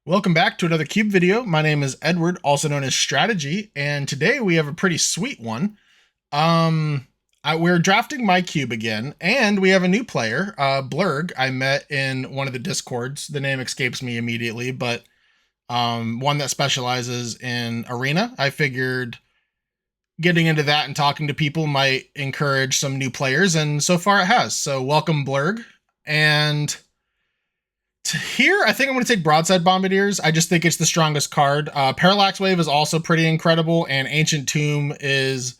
Welcome back to another Cube video. My name is Edward, also known as Strategy, and today we have a pretty sweet one. We're drafting my cube again, and we have a new player, Blurg. I met in one of the discords. The name escapes me immediately, but one that specializes in Arena. I figured getting into that and talking to people might encourage some new players, and so far it has. So welcome, Blurg. And here, I think I'm going to take Broadside Bombardiers. I just think it's the strongest card. Parallax Wave is also pretty incredible, and Ancient Tomb is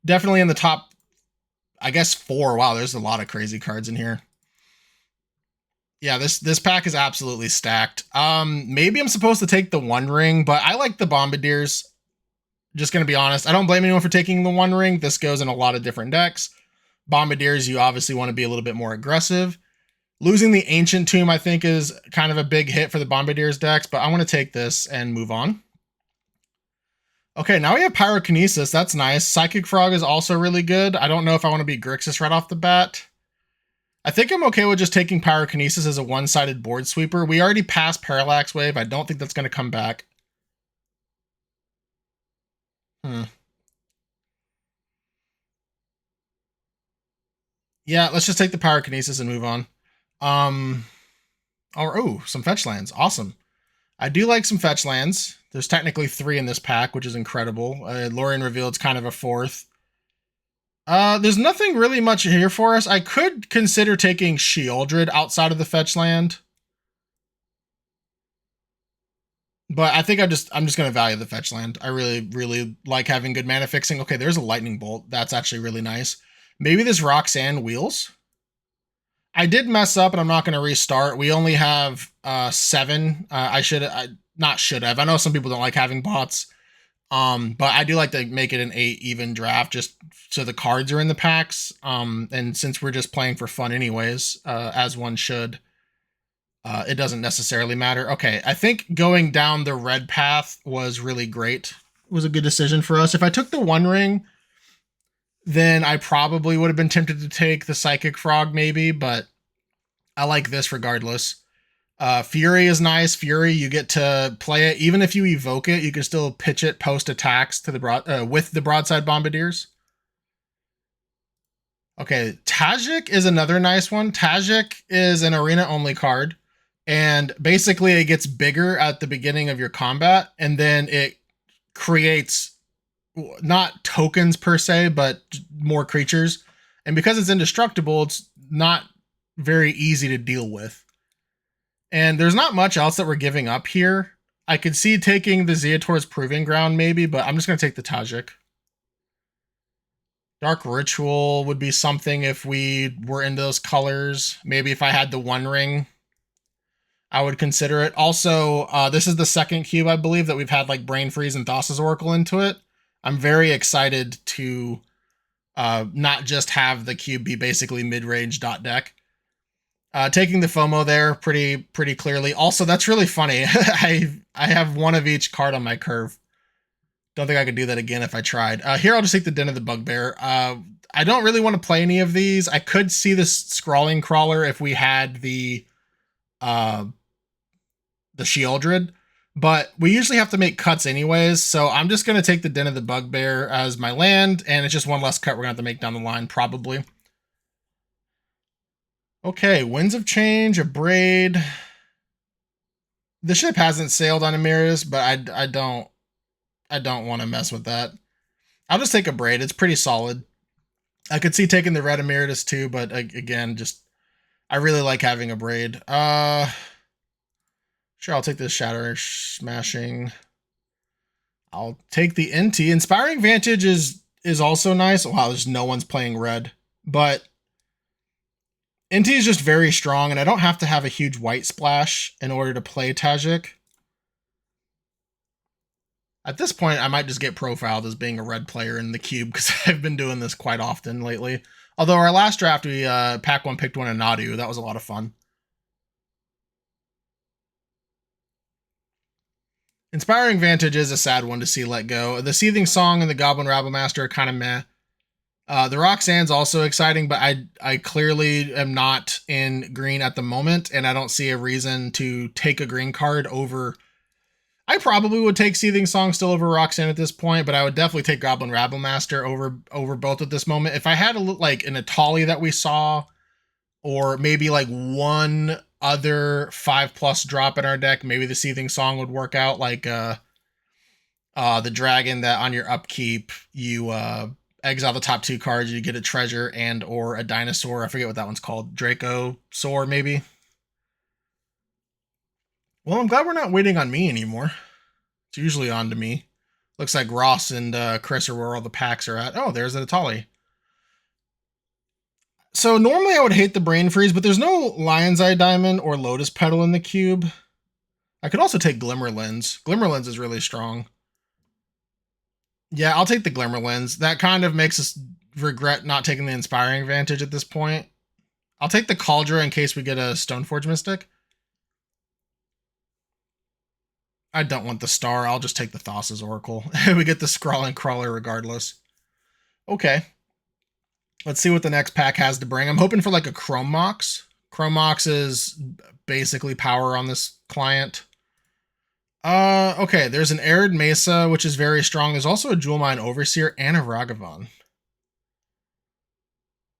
definitely in the top, I guess, 4. Wow, there's a lot of crazy cards in here. Yeah, this pack is absolutely stacked. Maybe I'm supposed to take the One Ring, but I like the Bombardiers. Just going to be honest. I don't blame anyone for taking the One Ring. This goes in a lot of different decks. Bombardiers, you obviously want to be a little bit more aggressive. Losing the Ancient Tomb, I think, is kind of a big hit for the Bombardiers decks, but I want to take this and move on. Okay, now we have Pyrokinesis. That's nice. Psychic Frog is also really good. I don't know if I want to be Grixis right off the bat. I think I'm okay with just taking Pyrokinesis as a one-sided board sweeper. We already passed Parallax Wave. I don't think that's going to come back. Yeah, let's just take the Pyrokinesis and move on. Some fetch lands. Awesome. I do like some fetch lands. There's technically 3 in this pack, which is incredible. Lorien Revealed's kind of a 4th. There's nothing really much here for us. I could consider taking Sheoldred outside of the fetch land. But I think I'm just going to value the fetch land. I really like having good mana fixing. Okay, there's a Lightning Bolt. That's actually really nice. Maybe this Roxanne Wheels. I did mess up, and I'm not going to restart. We only have 7. I know some people don't like having bots, but I do like to make it an 8 even draft, just so the cards are in the packs. And since we're just playing for fun anyways, as one should, it doesn't necessarily matter. Okay, I think going down the red path was really great. It was a good decision for us. If I took the One Ring, then I probably would have been tempted to take the Psychic Frog maybe, but I like this regardless. Fury is nice. Fury, you get to play it. Even if you evoke it, you can still pitch it post attacks to the with the Broadside Bombardiers. Okay, Tajik is another nice one. Tajik is an arena-only card, and basically it gets bigger at the beginning of your combat, and then it creates not tokens per se, but more creatures. And because it's indestructible, it's not very easy to deal with. And there's not much else that we're giving up here. I could see taking the Zeator's Proving Ground maybe, but I'm just going to take the Tajik. Dark Ritual would be something if we were in those colors. Maybe if I had the One Ring, I would consider it. Also, this is the second cube, I believe, that we've had like Brain Freeze and Thassa's Oracle into it. I'm very excited to not just have the cube be basically mid-range dot deck. Taking the FOMO there pretty clearly. Also, that's really funny. I have one of each card on my curve. Don't think I could do that again if I tried. Here, I'll just take the Den of the Bugbear. I don't really want to play any of these. I could see this Scrawling Crawler if we had the Sheoldred, but we usually have to make cuts anyways, so I'm just going to take the Den of the Bugbear as my land, and it's just one less cut we're going to have to make down the line, probably. Okay, Winds of Change, a Braid. The ship hasn't sailed on Emeritus, but I don't want to mess with that. I'll just take a Braid. It's pretty solid. I could see taking the Red Emeritus too, but again, just I really like having a Braid. Sure, I'll take this Shatter Smashing. I'll take the NT. Inspiring Vantage is also nice. Wow, there's no one's playing red, but NT is just very strong, and I don't have to have a huge white splash in order to play Tajik. At this point, I might just get profiled as being a red player in the cube, because I've been doing this quite often lately. Although our last draft, we pack one, picked one, and Nadu. That was a lot of fun. Inspiring Vantage is a sad one to see let go. The Seething Song and the Goblin Rabble Master are kind of meh. The Roxanne's also exciting, but I clearly am not in green at the moment, and I don't see a reason to take a green card over. I probably would take Seething Song still over Roxanne at this point, but I would definitely take Goblin Rabblemaster over both at this moment. If I had like an Atali that we saw, or maybe like one other 5+ drop in our deck, maybe the Seething Song would work out, like the dragon that on your upkeep you exile the top 2 cards, you get a treasure and or a dinosaur. I forget what that one's called. Dracosaur, maybe. Well, I'm glad we're not waiting on me anymore. It's usually on to me. Looks like Ross and Chris are where all the packs are at. Oh, there's an Atali. So normally I would hate the Brain Freeze, but there's no Lion's Eye Diamond or Lotus Petal in the cube. I could also take Glimmer Lens. Glimmer Lens is really strong. Yeah, I'll take the Glimmer Lens. That kind of makes us regret not taking the Inspiring Vantage at this point. I'll take the Cauldron in case we get a Stoneforge Mystic. I don't want the Star. I'll just take the Thassa's Oracle. We get the Scrawling Crawler regardless. Okay. Let's see what the next pack has to bring. I'm hoping for like a Chrome Mox. Chrome Mox is basically power on this client. Okay, there's an Arid Mesa, which is very strong. There's also a Jewel Mine Overseer and a Ragavan.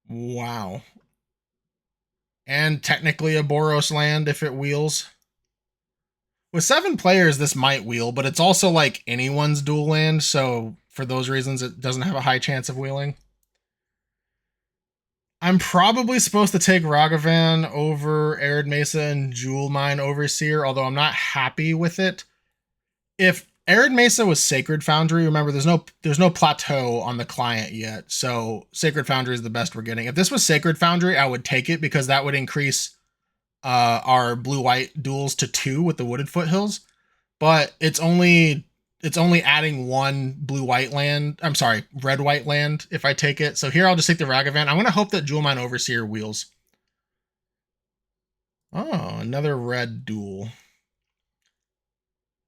Wow. And technically a Boros land if it wheels. With 7 players, this might wheel, but it's also like anyone's dual land, so for those reasons, it doesn't have a high chance of wheeling. I'm probably supposed to take Ragavan over Arid Mesa and Jewel Mine Overseer, although I'm not happy with it. If Arid Mesa was Sacred Foundry, remember there's no plateau on the client yet, so Sacred Foundry is the best we're getting. If this was Sacred Foundry, I would take it because that would increase our blue-white duels to 2 with the Wooded Foothills, but it's only adding 1 blue-white land. I'm sorry, red-white land if I take it. So here I'll just take the Ragavan. I'm going to hope that Jewel Mine Overseer wheels. Oh, another red duel.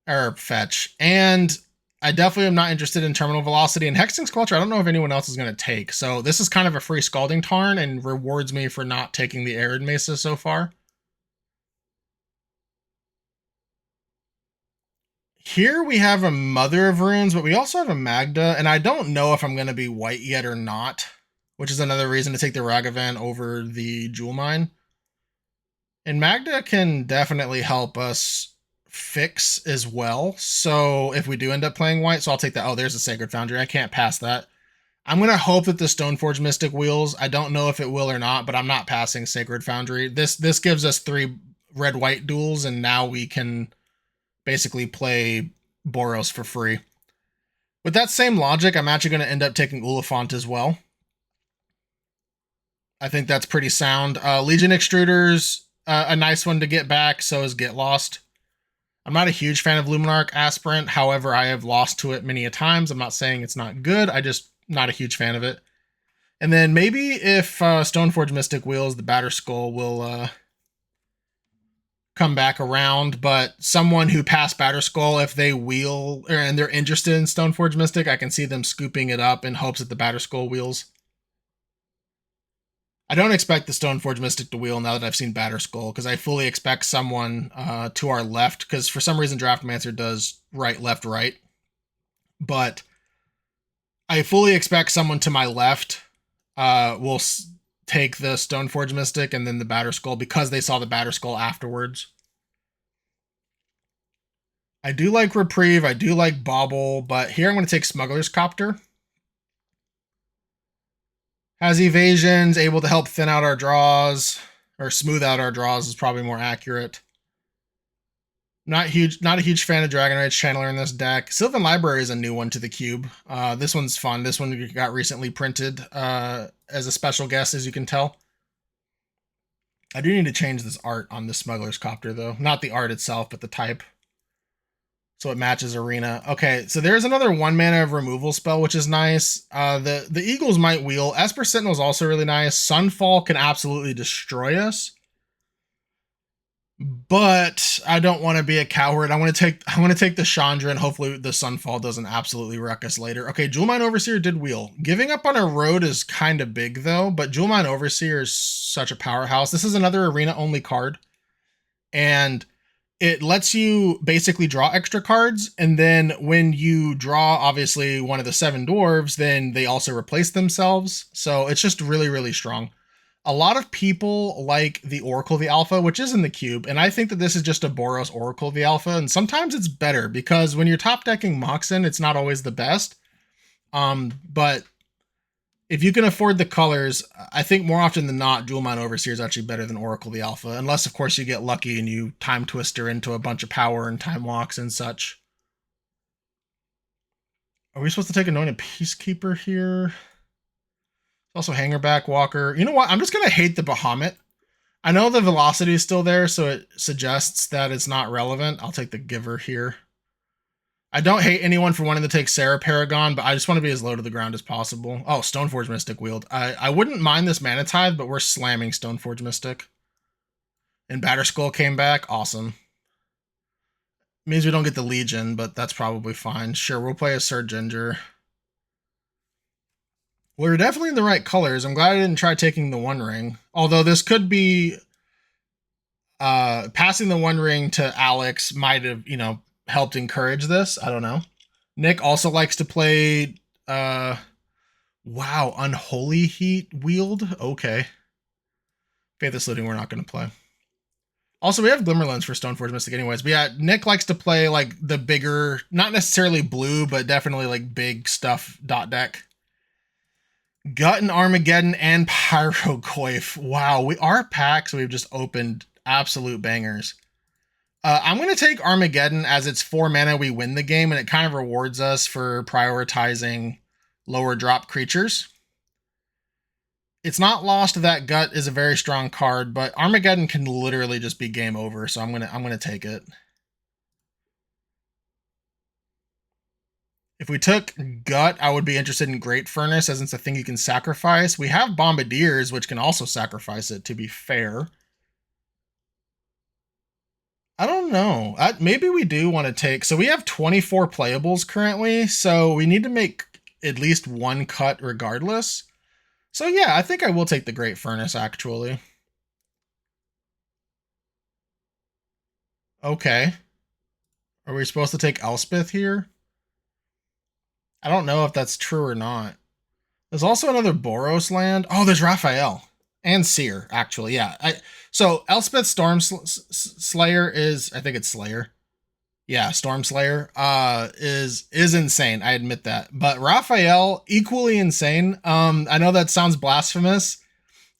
Or fetch. And I definitely am not interested in Terminal Velocity. And Hexing Squelcher, I don't know if anyone else is going to take. So this is kind of a free Scalding Tarn and rewards me for not taking the Arid Mesa so far. Here we have a Mother of Runes, but we also have a Magda, and I don't know if I'm going to be white yet or not, which is another reason to take the Ragavan over the Jewel Mine. And Magda can definitely help us fix as well, so if we do end up playing white, so I'll take that. Oh, there's a Sacred Foundry. I can't pass that. I'm going to hope that the Stoneforge Mystic wheels. I don't know if it will or not, but I'm not passing Sacred Foundry. This gives us 3 red-white duels, and now we can basically play Boros for free. With that same logic, I'm actually going to end up taking Oliphant as well. I think that's pretty sound. Legion Extruders, a nice one to get back, so is Get Lost. I'm not a huge fan of Luminarch Aspirant, however, I have lost to it many a times. I'm not saying it's not good, I just not a huge fan of it. And then maybe if Stoneforge Mystic wheels, the Batterskull will come back around, but someone who passed Batterskull, if they wheel and they're interested in Stoneforge Mystic, I can see them scooping it up in hopes that the Batterskull wheels. I don't expect the Stoneforge Mystic to wheel now that I've seen Batterskull, because I fully expect someone to our left, because for some reason Draftmancer does right, left, right. But I fully expect someone to my left will take the Stoneforge Mystic and then the Batterskull because they saw the Batterskull afterwards. I do like Reprieve, I do like Bauble, but here I'm going to take Smuggler's Copter. Has evasions, able to help thin out our draws, or smooth out our draws is probably more accurate. Not a huge fan of Dragon Rage Channeler in this deck. Sylvan Library is a new one to the cube. This one's fun. This one got recently printed as a special guest, as you can tell. I do need to change this art on the Smuggler's Copter, though. Not the art itself, but the type. So it matches Arena. Okay, so there's another 1 mana of removal spell, which is nice. The Eagles might wheel. Esper Sentinel is also really nice. Sunfall can absolutely destroy us. but I don't want to be a coward. I want to take the Chandra, and hopefully the Sunfall doesn't absolutely wreck us later. Okay, Jewel Mine Overseer did wheel. Giving up on a road is kind of big though, but Jewel Mine Overseer is such a powerhouse. This is another arena only card, and it lets you basically draw extra cards, and then when you draw obviously one of the 7 dwarves, then they also replace themselves. So it's just really, really strong. A lot of people like the Oracle of the Alpha, which is in the cube, and I think that this is just a Boros Oracle of the Alpha, and sometimes it's better because when you're top decking Moxen, it's not always the best. But if you can afford the colors, I think more often than not, Jewel Mine Overseer is actually better than Oracle of the Alpha, unless of course you get lucky and you time twister into a bunch of power and time walks and such. Are we supposed to take Anointed Peacekeeper here? Also Hangerback Walker. You know what? I'm just going to hate the Bahamut. I know the velocity is still there, so it suggests that it's not relevant. I'll take the Giver here. I don't hate anyone for wanting to take Sarah Paragon, but I just want to be as low to the ground as possible. Oh, Stoneforge Mystic wheeled. I wouldn't mind this Mana Tithe, but we're slamming Stoneforge Mystic. And Batterskull came back. Awesome. Means we don't get the Legion, but that's probably fine. Sure, we'll play a Sir Ginger. We're definitely in the right colors. I'm glad I didn't try taking the One Ring. Although this could be... passing the One Ring to Alex might have, helped encourage this. I don't know. Nick also likes to play... wow, Unholy Heat wheeled? Okay. Faithless Looting we're not going to play. Also, we have Glimmerlens for Stoneforge Mystic anyways. But yeah, Nick likes to play like the bigger, not necessarily blue, but definitely like big stuff dot deck. Gut and Armageddon and Pyrocoif. Wow, our packs we've just opened absolute bangers. I'm going to take Armageddon as it's 4 mana, we win the game, and it kind of rewards us for prioritizing lower drop creatures. It's not lost that Gut is a very strong card, but Armageddon can literally just be game over, so I'm gonna take it. If we took Gut, I would be interested in Great Furnace, as it's a thing you can sacrifice. We have Bombardiers, which can also sacrifice it, to be fair. I don't know. Maybe we do want to take... So we have 24 playables currently, so we need to make at least one cut regardless. So yeah, I think I will take the Great Furnace, actually. Okay. Are we supposed to take Elspeth here? I don't know if that's true or not. There's also another Boros land. Oh, there's Raphael. And Seer, actually, yeah. So Elspeth Storm Slayer is... I think it's Slayer. Yeah, Storm Slayer is insane. I admit that. But Raphael, equally insane. I know that sounds blasphemous,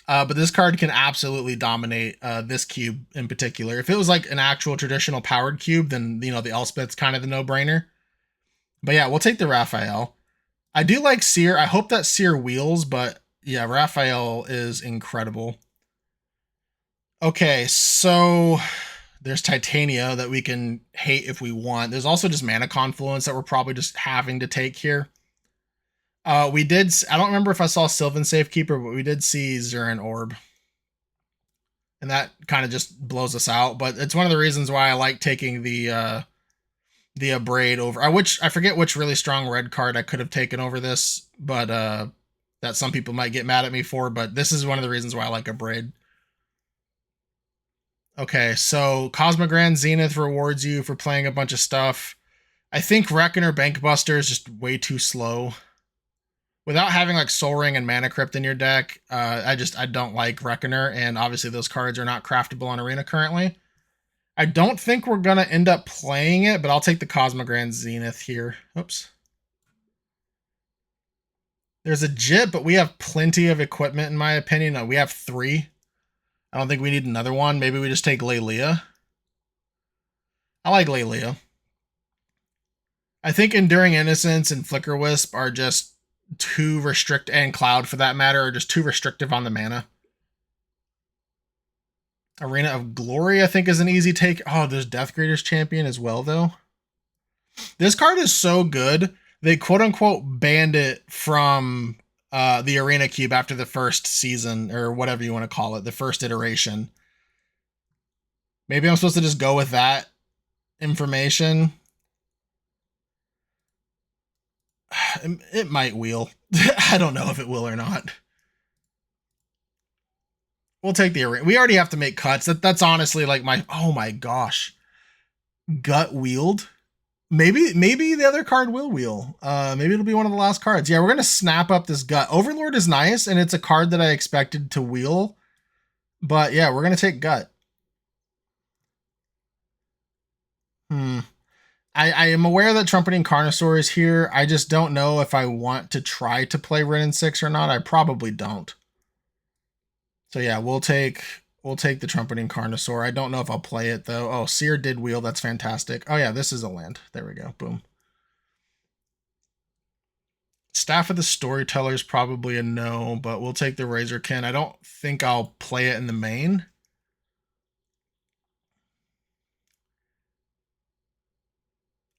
but this card can absolutely dominate this cube in particular. If it was like an actual traditional powered cube, then the Elspeth's kind of the no-brainer. But yeah, we'll take the Raphael. I do like Seer. I hope that Seer wheels, but yeah, Raphael is incredible. Okay, so there's Titania that we can hate if we want. There's also just Mana Confluence that we're probably just having to take here. We did... I don't remember if I saw Sylvan Safekeeper, but we did see Zurin Orb. And that kind of just blows us out. But it's one of the reasons why I like taking the Abrade over... I forget which really strong red card I could have taken over this, but that some people might get mad at me for. But this is one of the reasons why I like Abrade. Okay, so Cosmogrand Zenith rewards you for playing a bunch of stuff. I think Reckoner Bankbuster is just way too slow. Without having like Soul Ring and Mana Crypt in your deck, I don't like Reckoner, and obviously those cards are not craftable on Arena currently. I don't think we're gonna end up playing it, but I'll take the Cosmogrand Zenith here. Oops. There's a Jit, but we have plenty of equipment in my opinion. We have 3. I don't think we need another one. Maybe we just take Lelia. I like Lelia. I think Enduring Innocence and Flicker Wisp are just too restrictive, and Cloud for that matter, are just too restrictive on the mana. Arena of Glory, I think, is an easy take. Oh, there's Death Greeter's Champion as well, though. This card is so good, they quote-unquote banned it from... the Arena Cube after the first season, or whatever you want to call it, the first iteration. Maybe I'm supposed to just go with that information. It might wheel. I don't know if it will or not. We'll take the arena. We already have to make cuts. That's honestly like my, oh my gosh. Gut wheeled. Maybe the other card will wheel. Maybe it'll be one of the last cards. Yeah, we're going to snap up this gut. Overlord is nice, and it's a card that I expected to wheel. But yeah, we're going to take gut. I am aware that Trumpeting Carnosaur is here. I just don't know if I want to try to play Wrenn and 6 or not. I probably don't. So yeah, we'll take the Trumpeting Carnosaur. I don't know if I'll play it though. Oh, Seer did wheel. That's fantastic. Oh yeah, this is a land. There we go. Boom. Staff of the Storyteller is probably a no, but we'll take the Razorkin. I don't think I'll play it in the main.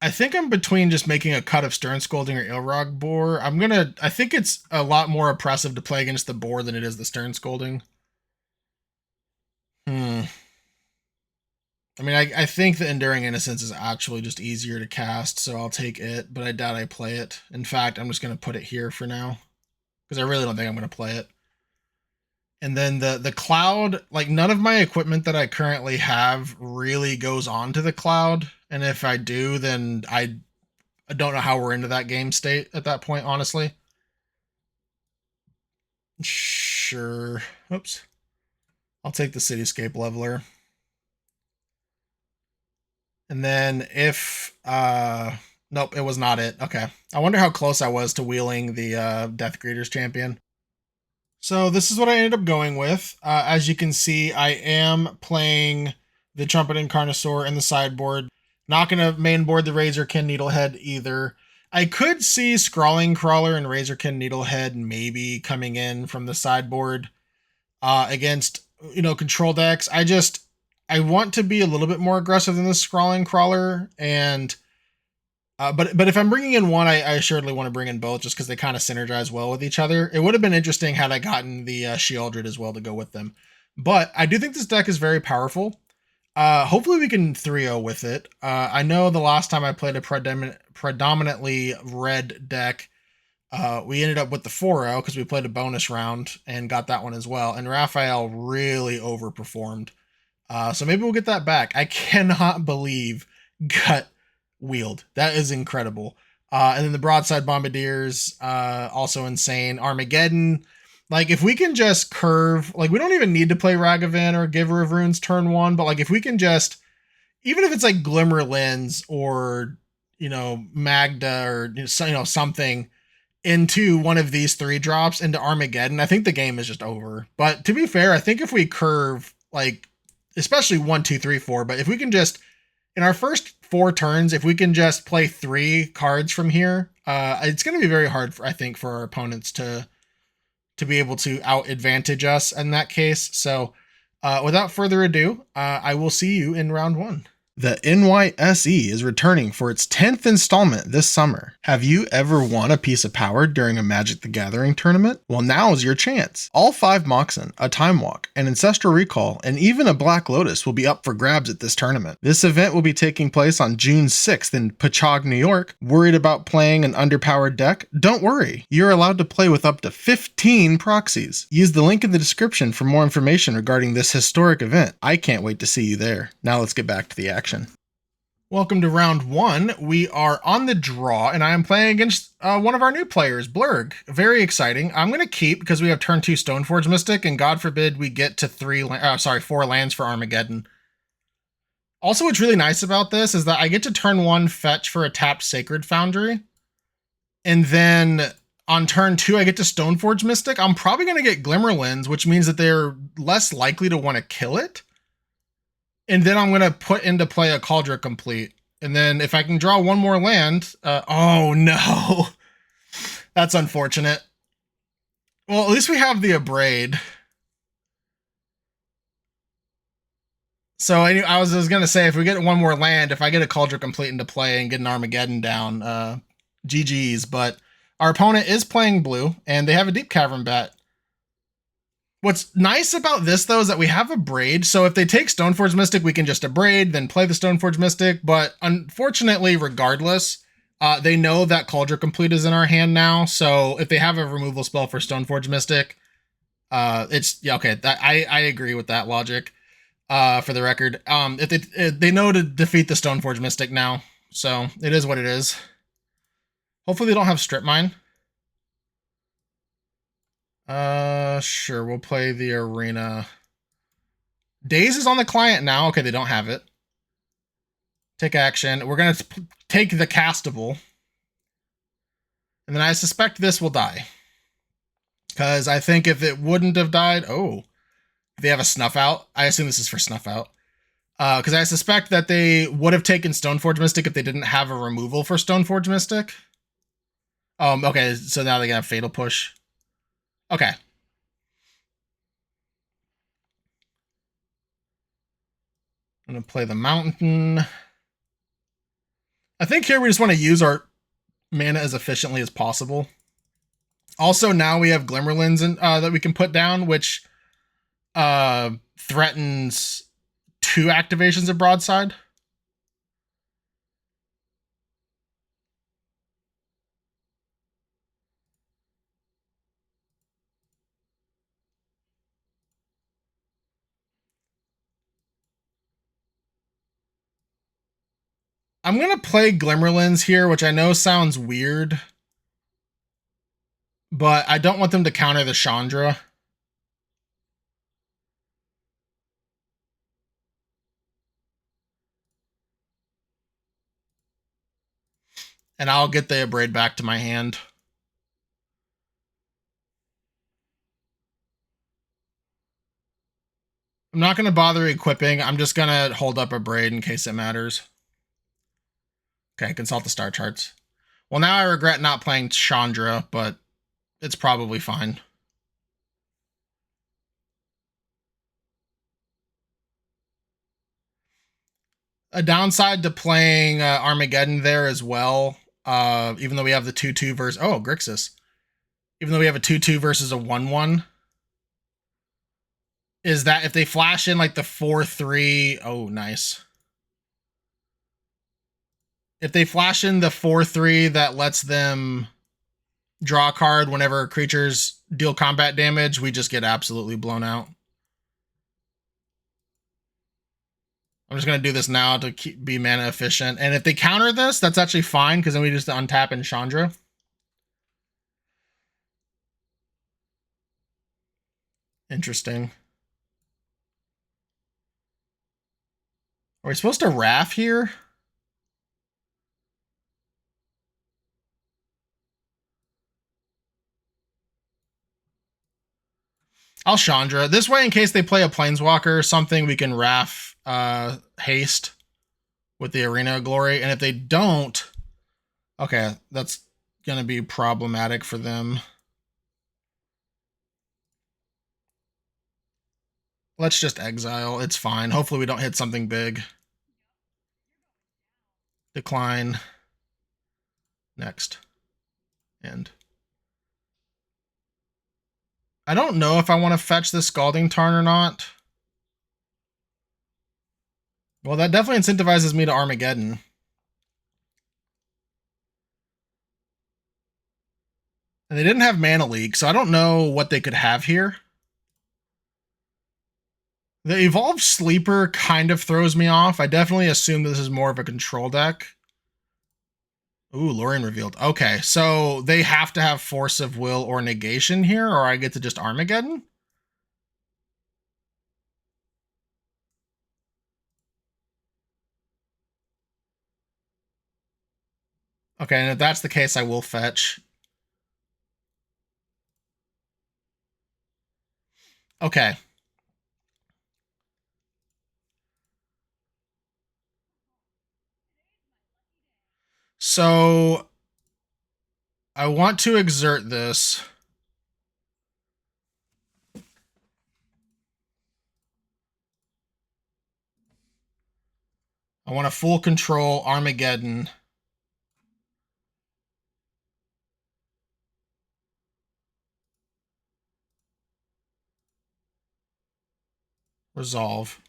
I think I'm between just making a cut of Stern Scolding or Ilrog Boar. I think it's a lot more oppressive to play against the Boar than it is the Stern Scolding. I mean, I think the Enduring Innocence is actually just easier to cast, so I'll take it, but I doubt I play it. In fact, I'm just going to put it here for now, because I really don't think I'm going to play it. And then the Cloud, like none of my equipment that I currently have really goes on to the Cloud, and if I do, then I don't know how we're into that game state at that point, honestly. Sure. Oops. I'll take the Cityscape Leveler. And then if, nope, it was not it. Okay. I wonder how close I was to wheeling the Death Greeters champion. So this is what I ended up going with. As you can see, I am playing the Trumpeting Carnosaur in the sideboard. Not going to mainboard the Razorkin Needlehead either. I could see Scrawling Crawler and Razorkin Needlehead maybe coming in from the sideboard against, control decks. I want to be a little bit more aggressive than the Scrawling Crawler, and but if I'm bringing in one, I assuredly want to bring in both just because they kind of synergize well with each other. It would have been interesting had I gotten the Sheoldred as well to go with them. But I do think this deck is very powerful. Hopefully we can 3-0 with it. I know the last time I played a predominantly red deck, we ended up with the 4-0 because we played a bonus round and got that one as well. And Raphael really overperformed. So maybe we'll get that back. I cannot believe Gut wheeled. That is incredible. And then the Broadside Bombardiers, also insane. Armageddon. Like, if we can just curve, like, we don't even need to play Ragavan or Giver of Runes turn 1, but, like, if we can just, even if it's, like, Glimmer Lens or, Magda or, something into one of these 3 drops into Armageddon, I think the game is just over. But to be fair, I think if we curve, like, especially 1, 2, 3, 4, but if we can just, in our first 4 turns, if we can just play 3 cards from here, it's going to be very hard, I think, for our opponents to be able to out advantage us in that case. So without further ado, I will see you in round 1. The NYSE is returning for its 10th installment this summer. Have you ever won a piece of power during a Magic the Gathering tournament? Well, now's your chance. All 5 Moxen, a Time Walk, an Ancestral Recall, and even a Black Lotus will be up for grabs at this tournament. This event will be taking place on June 6th in Patchogue, New York. Worried about playing an underpowered deck? Don't worry. You're allowed to play with up to 15 proxies. Use the link in the description for more information regarding this historic event. I can't wait to see you there. Now let's get back to the action. Welcome to round 1. We are on the draw, and I am playing against one of our new players, Blurg. Very exciting. I'm going to keep because we have turn 2 Stoneforge Mystic, and God forbid we get to 4 lands for Armageddon. Also, what's really nice about this is that I get to turn 1 fetch for a tapped Sacred Foundry, and then on turn 2 I get to Stoneforge Mystic. I'm probably going to get Glimmerlens, which means that they're less likely to want to kill it. And then I'm going to put into play a Cauldron Complete. And then if I can draw 1 more land, oh no, that's unfortunate. Well, at least we have the Abrade. So I was going to say, if we get 1 more land, if I get a Cauldron Complete into play and get an Armageddon down, GG's. But our opponent is playing blue, and they have a Deep Cavern Bat. What's nice about this, though, is that we have a braid. So if they take Stoneforge Mystic, we can just abrade, then play the Stoneforge Mystic. But unfortunately, regardless, they know that Cauldron Complete is in our hand now. So if they have a removal spell for Stoneforge Mystic, it's yeah, okay. I agree with that logic. For the record, if they know to defeat the Stoneforge Mystic now, so it is what it is. Hopefully they don't have Strip Mine. Sure, we'll play the Arena. Daze is on the client now. Okay, they don't have it. Take action. We're gonna take the castable. And then I suspect this will die. Because I think if it wouldn't have died... Oh. They have a Snuff Out. I assume this is for Snuff Out. Because I suspect that they would have taken Stoneforge Mystic if they didn't have a removal for Stoneforge Mystic. Okay, so now they can have Fatal Push. Okay. I'm going to play the Mountain. I think here we just want to use our mana as efficiently as possible. Also, now we have Glimmerlands that we can put down, which threatens 2 activations of Broadside. I'm going to play Glimmerlands here, which I know sounds weird, but I don't want them to counter the Chandra. And I'll get the Abrade back to my hand. I'm not going to bother equipping. I'm just going to hold up Abrade in case it matters. Okay, consult the star charts. Well, now I regret not playing Chandra, but it's probably fine. A downside to playing Armageddon there as well, even though we have the 2-2 versus... Oh, Grixis. Even though we have a 2-2 versus a 1-1, is that if they flash in like the 4-3... Oh, nice. If they flash in the 4-3 that lets them draw a card whenever creatures deal combat damage, we just get absolutely blown out. I'm just going to do this now to be mana efficient. And if they counter this, that's actually fine, because then we just untap in Chandra. Interesting. Are we supposed to Wrath here? I'll Chandra. This way, in case they play a Planeswalker or something, we can Wrath haste with the Arena of Glory. And if they don't, okay, that's going to be problematic for them. Let's just exile. It's fine. Hopefully we don't hit something big. Decline. Next. End. I don't know if I want to fetch this Scalding Tarn or not. Well, that definitely incentivizes me to Armageddon. And they didn't have Mana Leak, so I don't know what they could have here. The Evolved Sleeper kind of throws me off. I definitely assume this is more of a control deck. Ooh, Lorien revealed. Okay, so they have to have Force of Will or Negation here, or I get to just Armageddon? Okay, and if that's the case, I will fetch. Okay. So I want to exert this. I want to full control Armageddon. Resolve.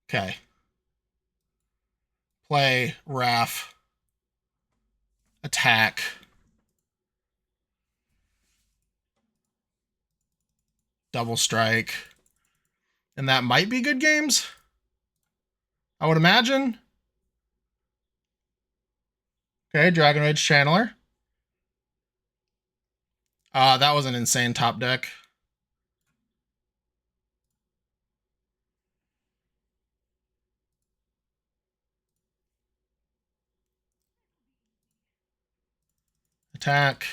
Okay. Play, Raf. Attack. Double strike. And that might be good games, I would imagine. Okay, Dragon Rage Channeler. That was an insane top deck. Attack.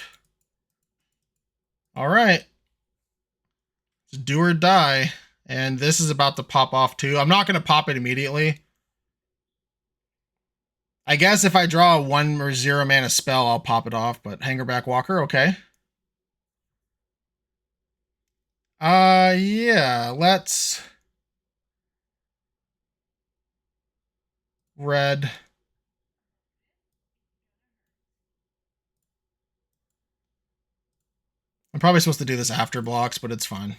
All right. Just do or die. And this is about to pop off too. I'm not going to pop it immediately. I guess if I draw a 1 or 0 mana spell, I'll pop it off. But Hangerback Walker, okay. Yeah, let's... Red. I'm probably supposed to do this after blocks, but it's fine.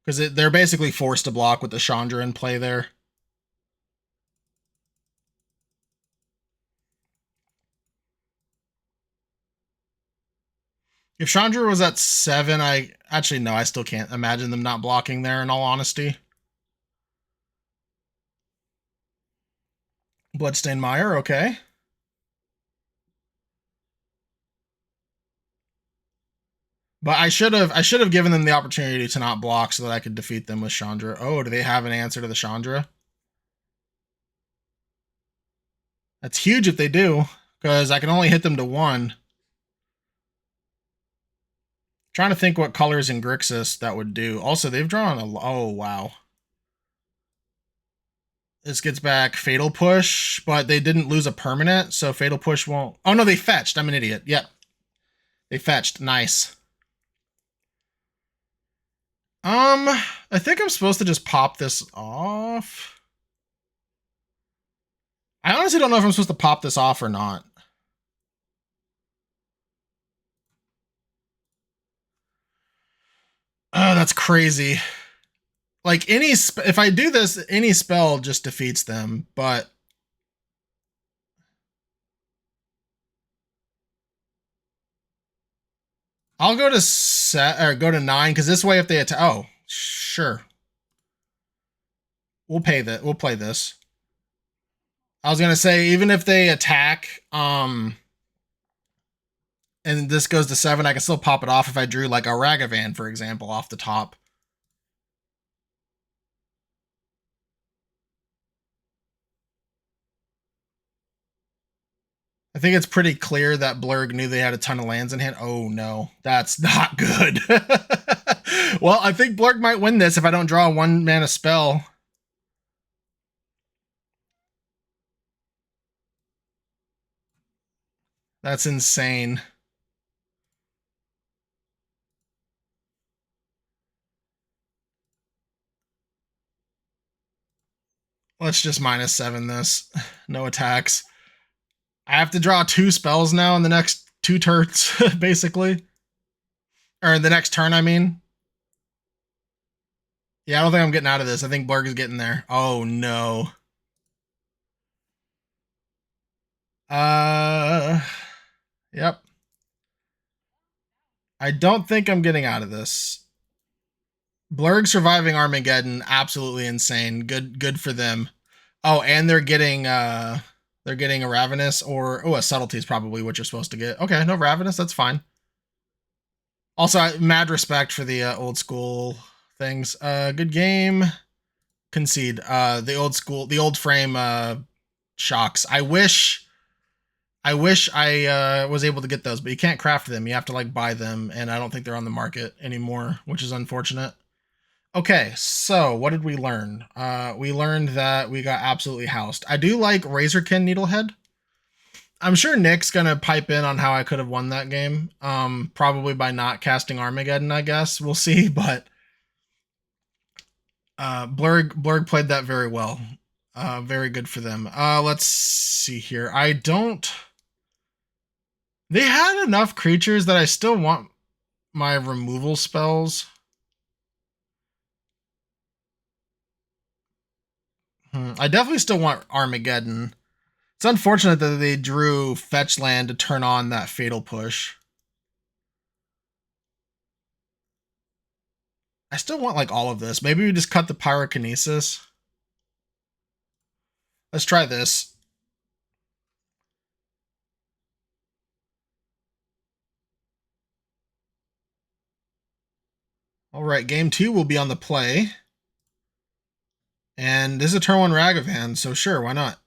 Because they're basically forced to block with the Chandra in play there. If Chandra was at 7, actually, no, I still can't imagine them not blocking there, in all honesty. Bloodstained Mire, okay. But I should have given them the opportunity to not block so that I could defeat them with Chandra. Oh, do they have an answer to the Chandra? That's huge if they do, because I can only hit them to 1. Trying to think what colors in Grixis that would do. Also, they've drawn a... Oh, wow. This gets back Fatal Push, but they didn't lose a permanent, so Fatal Push won't... Oh, no, they fetched. I'm an idiot. Yep. They fetched. Nice. I think I'm supposed to just pop this off. I honestly don't know if I'm supposed to pop this off or not. Oh, that's crazy. Like, if I do this, any spell just defeats them, but... I'll go to go to 9, because this way if they attack... Oh, sure. We'll play this. I was going to say, even if they attack, and this goes to 7, I can still pop it off if I drew, like, a Ragavan, for example, off the top. I think it's pretty clear that Blurg knew they had a ton of lands in hand. Oh, no. That's not good. Well, I think Blurg might win this if I don't draw a 1-mana spell. That's insane. Let's just -7 this. No attacks. I have to draw 2 spells now in the next 2 turns, basically. Or the next turn, I mean. Yeah, I don't think I'm getting out of this. I think Blurg is getting there. Oh, no. Yep. I don't think I'm getting out of this. Blurg surviving Armageddon, absolutely insane. Good for them. Oh, and they're getting a Ravenous, or a Subtlety is probably what you're supposed to get. Okay, no Ravenous, that's fine. Also, mad respect for the old school things. Good game. Concede. The old frame shocks. I wish I was able to get those, but you can't craft them. You have to like buy them, and I don't think they're on the market anymore, which is unfortunate. Okay, so what did we learn? We learned that we got absolutely housed. I do like Razorkin Needlehead. I'm sure Nick's gonna pipe in on how I could have won that game. Probably by not casting Armageddon, I guess. We'll see, but Blurg played that very well. Very good for them. Let's see here. They had enough creatures that I still want my removal spells. I definitely still want Armageddon. It's unfortunate that they drew fetch land to turn on that fatal push. I still want like all of this. Maybe we just cut the pyrokinesis. Let's try this. All right, game 2 will be on the play. And this is a turn 1 Ragavan, so sure, why not?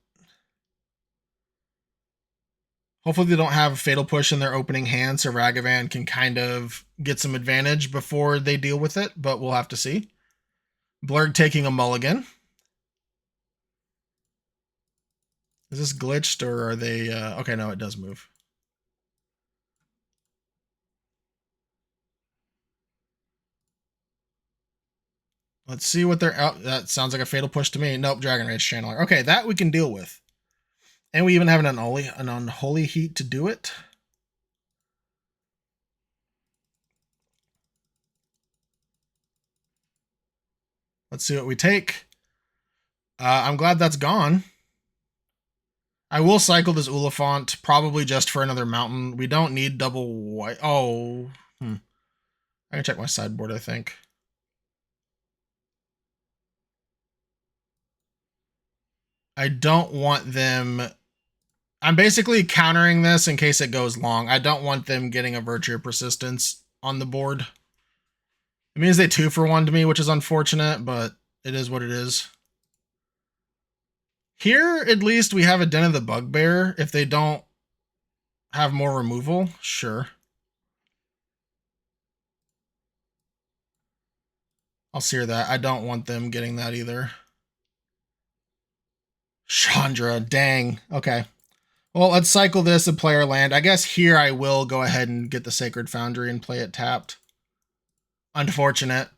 Hopefully they don't have a fatal push in their opening hand, so Ragavan can kind of get some advantage before they deal with it, but we'll have to see. Blurg taking a mulligan. Is this glitched or are they... okay, no, it does move. Let's see what they're... Oh, that sounds like a fatal push to me. Nope, Dragon Rage Channeler. Okay, that we can deal with. And we even have an unholy heat to do it. Let's see what we take. I'm glad that's gone. I will cycle this Oliphant, probably just for another mountain. We don't need double white. Oh, I can check my sideboard, I think. I don't want them... I'm basically countering this in case it goes long. I don't want them getting a Virtue of Persistence on the board. It means they 2-for-1 to me, which is unfortunate, but it is what it is. Here, at least, we have a Den of the Bugbear. If they don't have more removal, sure. I'll sear that. I don't want them getting that either. Chandra, dang. Okay. Well, let's cycle this and play our land. I guess here I will go ahead and get the Sacred Foundry and play it tapped. Unfortunate.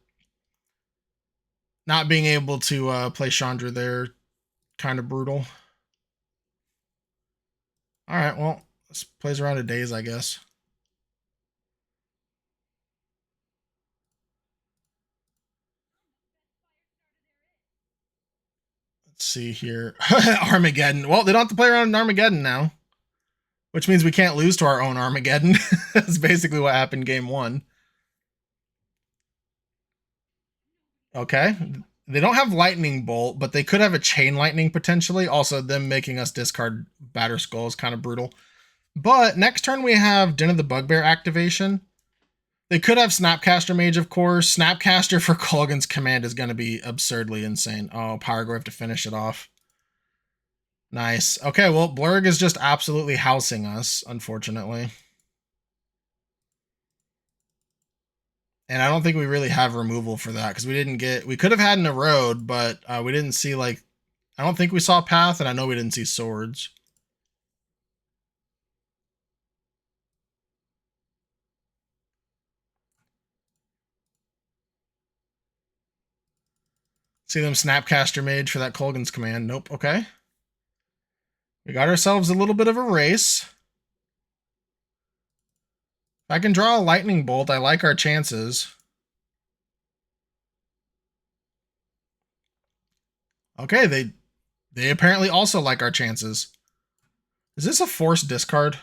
Not being able to play Chandra there, kind of brutal. All right, well, this plays around a days, I guess. Let's see here. Armageddon. Well, they don't have to play around in Armageddon now, which means we can't lose to our own Armageddon. That's basically what happened game 1. Okay. They don't have Lightning Bolt, but they could have a Chain Lightning potentially. Also, them making us discard Batter Skull is kind of brutal. But next turn we have Den of the Bugbear activation. They could have Snapcaster Mage, of course. Snapcaster for Kolaghan's Command is going to be absurdly insane. Oh, Pyroglaive to finish it off. Nice. Okay, well, Blurg is just absolutely housing us, unfortunately. And I don't think we really have removal for that, because we didn't get... We could have had an Erode, but we didn't see, like... I don't think we saw Path, and I know we didn't see Swords. See them Snapcaster Mage for that Kolaghan's Command. Nope, okay. We got ourselves a little bit of a race. If I can draw a Lightning Bolt, I like our chances. Okay, they apparently also like our chances. Is this a forced discard?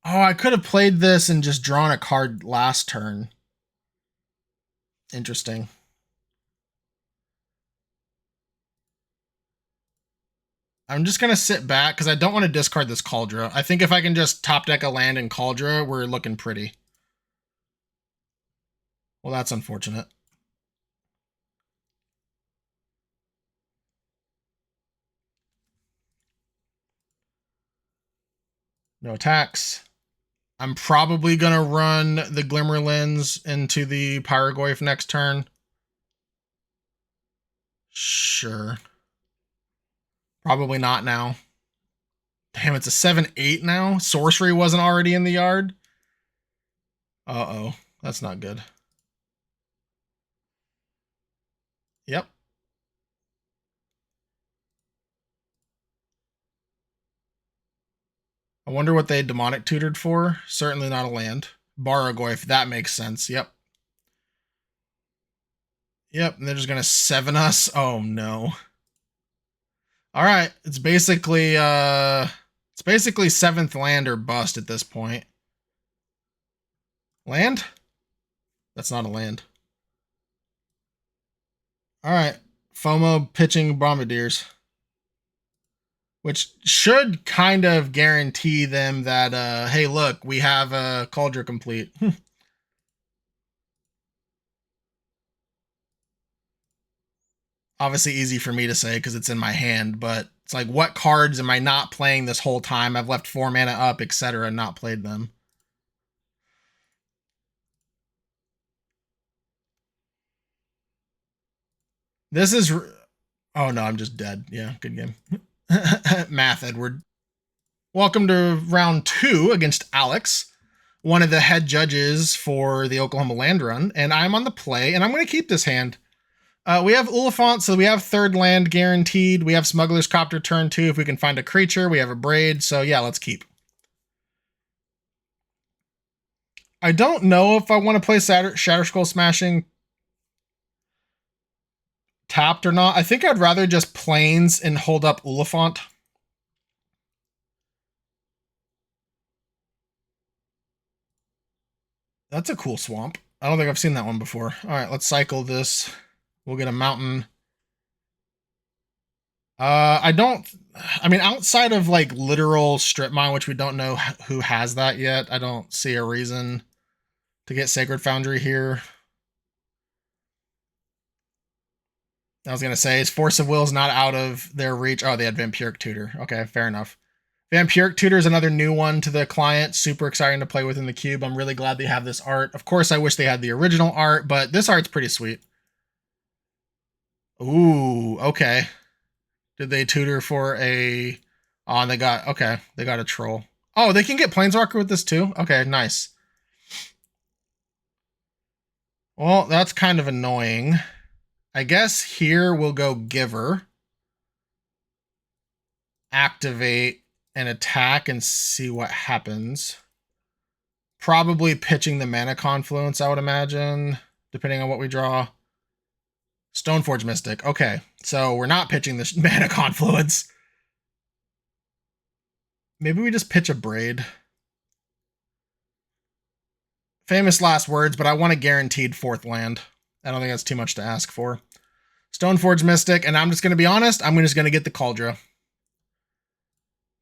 Oh, I could have played this and just drawn a card last turn. Interesting. I'm just going to sit back because I don't want to discard this Cauldra. I think if I can just top deck a land in Cauldra, we're looking pretty. Well, that's unfortunate. No attacks. I'm probably going to run the Glimmer Lens into the Pyrogoyf next turn. Sure. Probably not now. Damn, it's a 7-8 now? Sorcery wasn't already in the yard? Uh-oh. That's not good. Yep. I wonder what they demonic tutored for. Certainly not a land. Baragoyf, that makes sense. Yep. Yep, and they're just gonna 7 us. Oh no. Alright, it's basically 7th land or bust at this point. Land? That's not a land. Alright. FOMO pitching Bombardiers. Which should kind of guarantee them that, hey, look, we have a Cauldron complete. Obviously easy for me to say because it's in my hand, but it's like, what cards am I not playing this whole time? I've left 4 mana up, etc., and not played them. This is... Oh, no, I'm just dead. Yeah, good game. Math, Edward. Welcome to round 2 against Alex, one of the head judges for the Oklahoma Land Run, and I'm on the play, and I'm going to keep this hand. We have Oliphant, so we have 3rd land guaranteed. We have Smuggler's Copter turn 2 if we can find a creature. We have a Braid, so yeah, let's keep. I don't know if I want to play Shatterskull Smashing tapped or not. I think I'd rather just Plains and hold up Oliphant. That's a cool swamp. I don't think I've seen that one before. All right, let's cycle this. We'll get a mountain. I mean, outside of like literal strip mine, which we don't know who has that yet, I don't see a reason to get Sacred Foundry here. I was going to say, is Force of Will is not out of their reach. Oh, they had Vampiric Tutor. Okay, fair enough. Vampiric Tutor is another new one to the client. Super exciting to play with in the cube. I'm really glad they have this art. Of course, I wish they had the original art, but this art's pretty sweet. Ooh, okay. Did they tutor for a... Oh, they got... Okay, they got a troll. Oh, they can get Planeswalker with this too? Okay, nice. Well, that's kind of annoying. I guess here we'll go Giver. Activate and attack and see what happens. Probably pitching the Mana Confluence, I would imagine, depending on what we draw. Stoneforge Mystic. Okay, so we're not pitching the Mana Confluence. Maybe we just pitch a Braid. Famous last words, but I want a guaranteed 4th land. I don't think that's too much to ask for. Stoneforge Mystic, and I'm just going to be honest, I'm just going to get the Cauldron.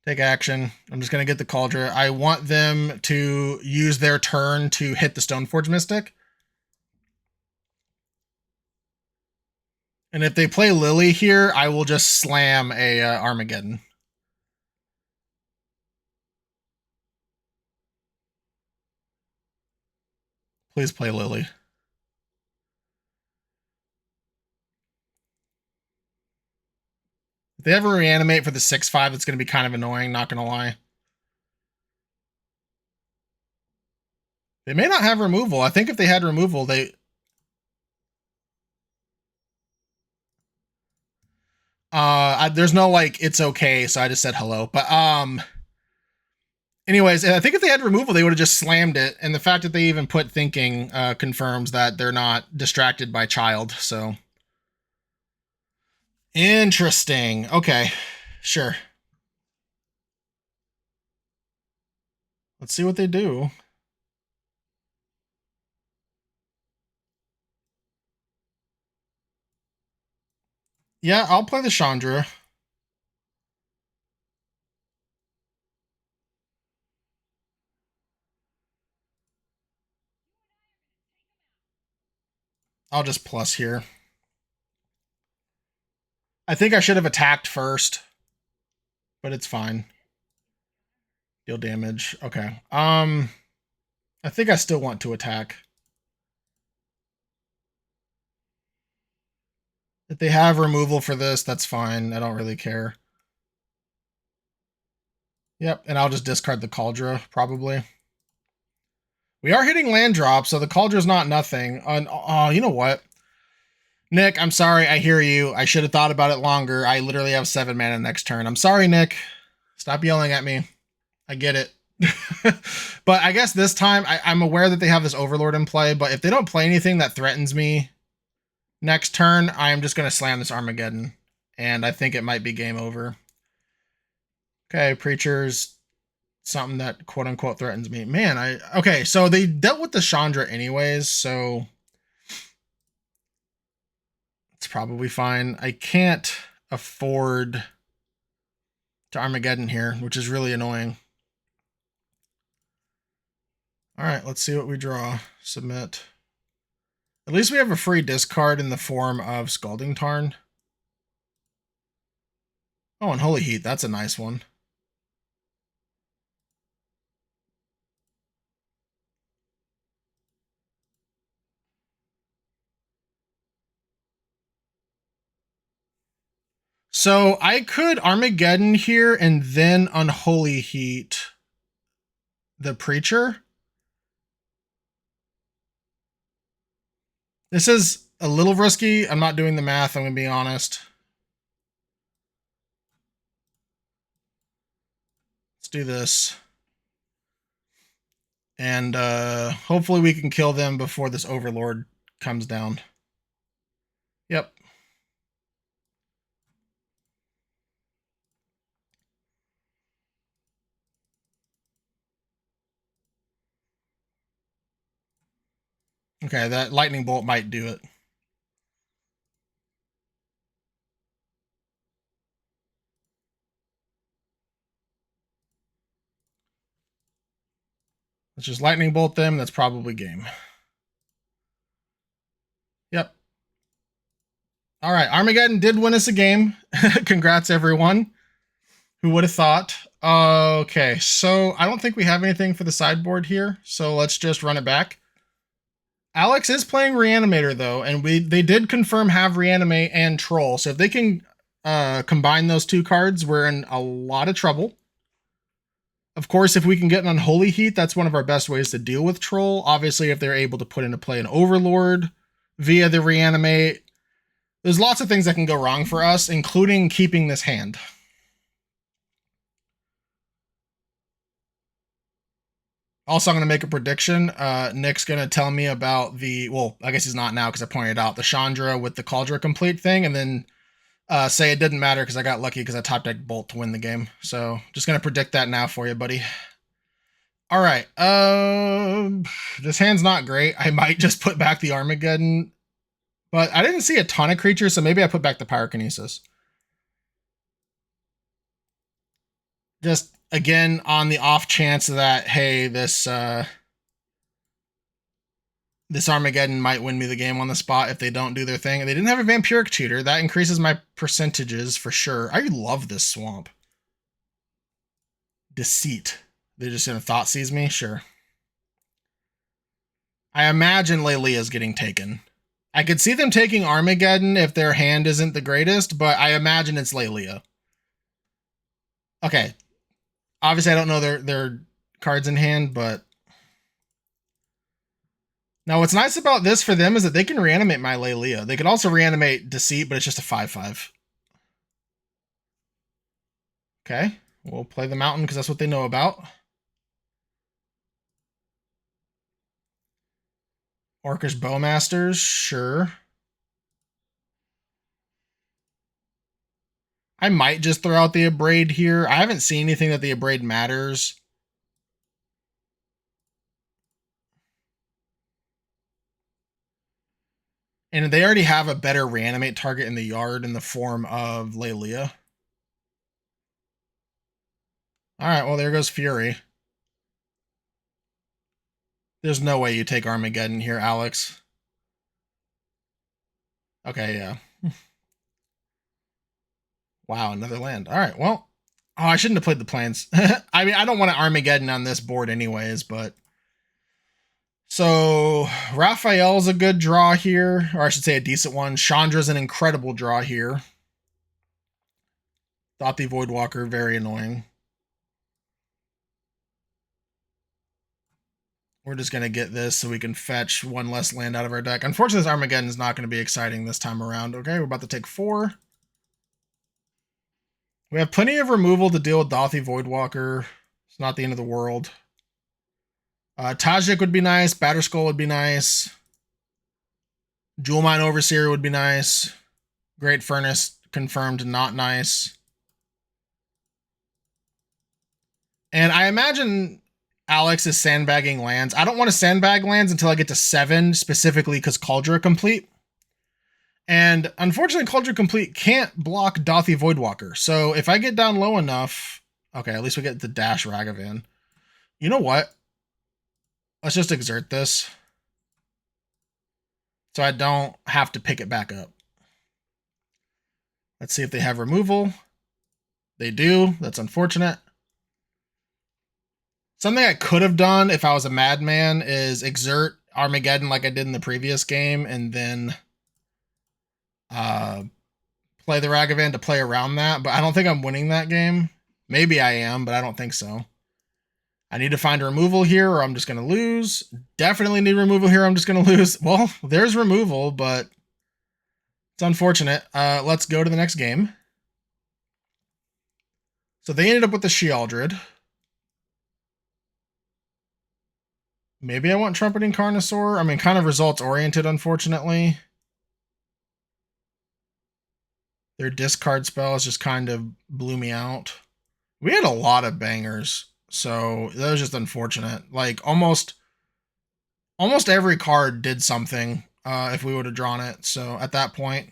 Take action. I'm just going to get the Cauldron. I want them to use their turn to hit the Stoneforge Mystic. And if they play Lily here, I will just slam a Armageddon. Please play Lily. If they ever reanimate for the 6/5, it's going to be kind of annoying, not going to lie. They may not have removal. I think if they had removal, they... there's no, like, it's okay, so I just said hello. But, anyways, I think if they had removal, they would have just slammed it. And the fact that they even put thinking confirms that they're not distracted by child, so... Interesting. Okay, sure. Let's see what they do. Yeah, I'll play the Chandra. I'll just plus here. I think I should have attacked first, but it's fine. Deal damage. Okay. I think I still want to attack. If they have removal for this, that's fine. I don't really care. Yep, and I'll just discard the Cauldron, probably. We are hitting land drops, so the Cauldron's not nothing. Oh, you know what? Nick, I'm sorry. I hear you. I should have thought about it longer. I literally have 7 mana next turn. I'm sorry, Nick. Stop yelling at me. I get it. But I guess this time, I'm aware that they have this Overlord in play, but if they don't play anything that threatens me next turn, I'm just going to slam this Armageddon. And I think it might be game over. Okay, Preacher's something that quote-unquote threatens me. Man, okay, so they dealt with the Chandra anyways, so it's probably fine. I can't afford to Armageddon here, which is really annoying. All right, let's see what we draw. Submit. At least we have a free discard in the form of Scalding Tarn. Oh, and Holy Heat, that's a nice one. So I could Armageddon here and then Unholy Heat the Preacher. This is a little risky. I'm not doing the math, I'm going to be honest. Let's do this. And hopefully we can kill them before this Overlord comes down. Yep. Okay, that Lightning Bolt might do it. Let's just Lightning Bolt them. That's probably game. Yep. All right, Armageddon did win us a game. Congrats, everyone. Who would have thought? Okay, so I don't think we have anything for the sideboard here, so let's just run it back. Alex is playing Reanimator, though, and they did confirm have Reanimate and Troll, so if they can combine those two cards, we're in a lot of trouble. Of course, if we can get an Unholy Heat, that's one of our best ways to deal with Troll. Obviously, if they're able to put into play an Overlord via the Reanimate, there's lots of things that can go wrong for us, including keeping this hand. Also, I'm going to make a prediction. Nick's going to tell me about the, well, I guess he's not now because I pointed out the Chandra with the Cauldron Complete thing, and then say it didn't matter because I got lucky because I top decked Bolt to win the game. So just going to predict that now for you, buddy. All right. This hand's not great. I might just put back the Armageddon, but I didn't see a ton of creatures, so maybe I put back the Pyrokinesis. Just, again, on the off chance that, hey, this Armageddon might win me the game on the spot if they don't do their thing. And they didn't have a Vampiric Tutor. That increases my percentages for sure. I love this swamp. Deceit. They're just going to Thoughtseize me? Sure. I imagine Lelia's getting taken. I could see them taking Armageddon if their hand isn't the greatest, but I imagine it's Lelia. Okay. Obviously, I don't know their cards in hand, but... Now, what's nice about this for them is that they can reanimate my Lelia. They can also reanimate Deceit, but it's just a 5/5. Okay, we'll play the Mountain because that's what they know about. Orcish Bowmasters, sure. I might just throw out the Abrade here. I haven't seen anything that the Abrade matters. And they already have a better reanimate target in the yard in the form of Lelia. Alright, well, there goes Fury. There's no way you take Armageddon here, Alex. Okay, yeah. Wow, another land. Alright, well. Oh, I shouldn't have played the plans. I mean, I don't want an Armageddon on this board anyways, but... So, Raphael's a good draw here, or I should say a decent one. Chandra's an incredible draw here. Thought the Voidwalker, very annoying. We're just going to get this so we can fetch one less land out of our deck. Unfortunately, this Armageddon is not going to be exciting this time around. Okay, we're about to take 4. We have plenty of removal to deal with Dauthi Voidwalker. It's not the end of the world. Tajik would be nice. Batterskull would be nice. Jewel Mine Overseer would be nice. Great Furnace confirmed not nice. And I imagine Alex is sandbagging lands. I don't want to sandbag lands until I get to 7, specifically because Cauldron Complete. And unfortunately, Cauldron Complete can't block Dothy Voidwalker. So if I get down low enough... Okay, at least we get the Dash Ragavan. You know what? Let's just exert this, so I don't have to pick it back up. Let's see if they have removal. They do. That's unfortunate. Something I could have done if I was a madman is exert Armageddon like I did in the previous game, and then play the Ragavan to play around that. But I don't think I'm winning that game. Maybe I am, but I don't think so. I need to find removal here or I'm just going to lose. Definitely need removal here. I'm just going to lose. Well, there's removal, but it's unfortunate. Let's go to the next game. So they ended up with the Shealdred. Maybe I want Trumpeting Carnosaur. I mean, kind of results oriented, unfortunately. Their discard spells just kind of blew me out. We had a lot of bangers, so that was just unfortunate. Like almost every card did something if we would have drawn it. So at that point,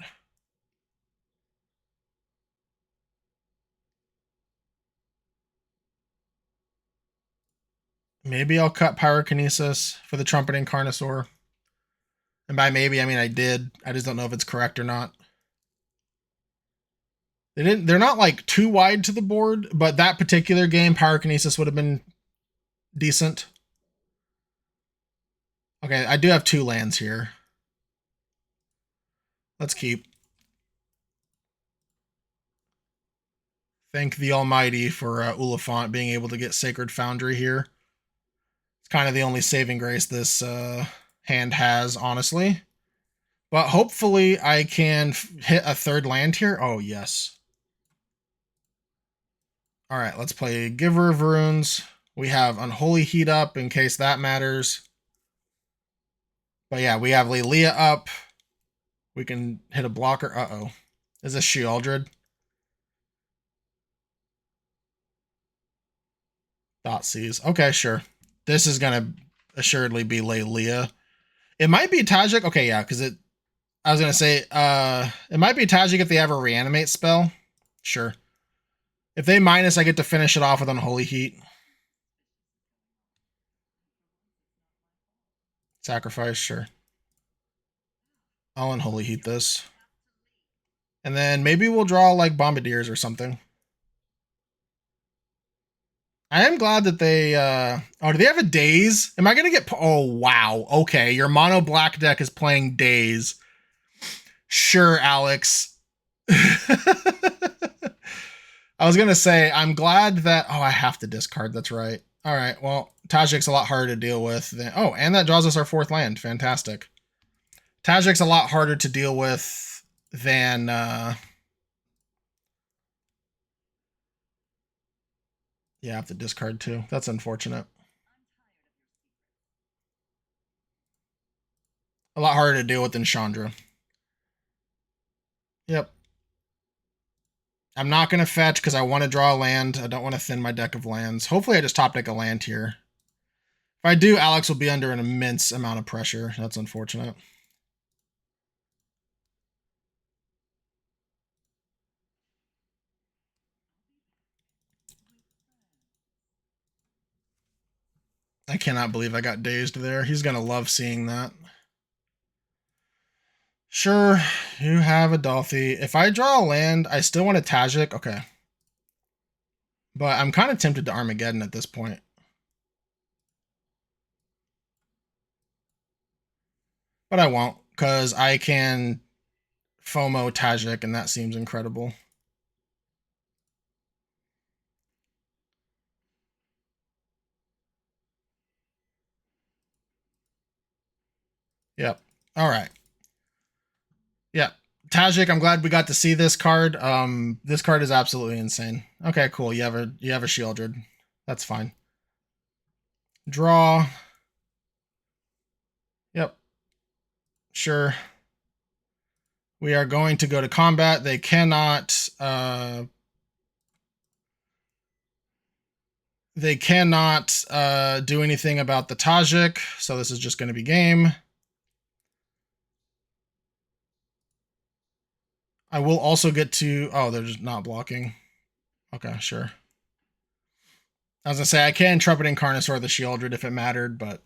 maybe I'll cut Pyrokinesis for the Trumpeting Carnosaur. And by maybe, I mean I did. I just don't know if it's correct or not. They're not like too wide to the board, but that particular game, Pyrokinesis would have been decent. Okay, I do have 2 lands here. Let's keep. Thank the Almighty for Oliphant being able to get Sacred Foundry here. It's kind of the only saving grace this hand has, honestly. But hopefully I can hit a 3rd land here. Oh, yes. All right, let's play Giver of Runes. We have Unholy Heat up in case that matters. But yeah, we have Lelia up. We can hit a blocker. Uh-oh. Is this Shealdred? Thoughtseize. Okay, sure. This is going to assuredly be Lelia. It might be Tajik. Okay, yeah, because I was going to say, it might be Tajik if they have a reanimate spell. Sure. If they minus, I get to finish it off with Unholy Heat. Sacrifice, sure. I'll Unholy Heat this. And then maybe we'll draw like Bombardiers or something. I am glad that they, oh, do they have a Daze? Am I going to get, oh, wow. Okay, your mono black deck is playing Daze. Sure, Alex. I was going to say, I'm glad that... Oh, I have to discard. That's right. All right. Well, Tajik's a lot harder to deal with than... Oh, and that draws us our 4th land. Fantastic. Tajik's a lot harder to deal with than... Yeah, I have to discard too. That's unfortunate. A lot harder to deal with than Chandra. Yep. I'm not going to fetch because I want to draw a land. I don't want to thin my deck of lands. Hopefully I just top deck a land here. If I do, Alex will be under an immense amount of pressure. That's unfortunate. I cannot believe I got dazed there. He's going to love seeing that. Sure, you have a Dolphy. If I draw a land, I still want a Tajik. Okay. But I'm kind of tempted to Armageddon at this point. But I won't, because I can FOMO Tajik, and that seems incredible. Yep. All right. Yeah. Tajik, I'm glad we got to see this card. This card is absolutely insane. Okay, cool. You have a Shealdred. That's fine. Draw. Yep. Sure. We are going to go to combat. They cannot do anything about the Tajik, so this is just going to be game. I will also get to... Oh, they're just not blocking. Okay, sure. I was going to say, I can Trumpeting Carnosaur the Shieldred if it mattered, but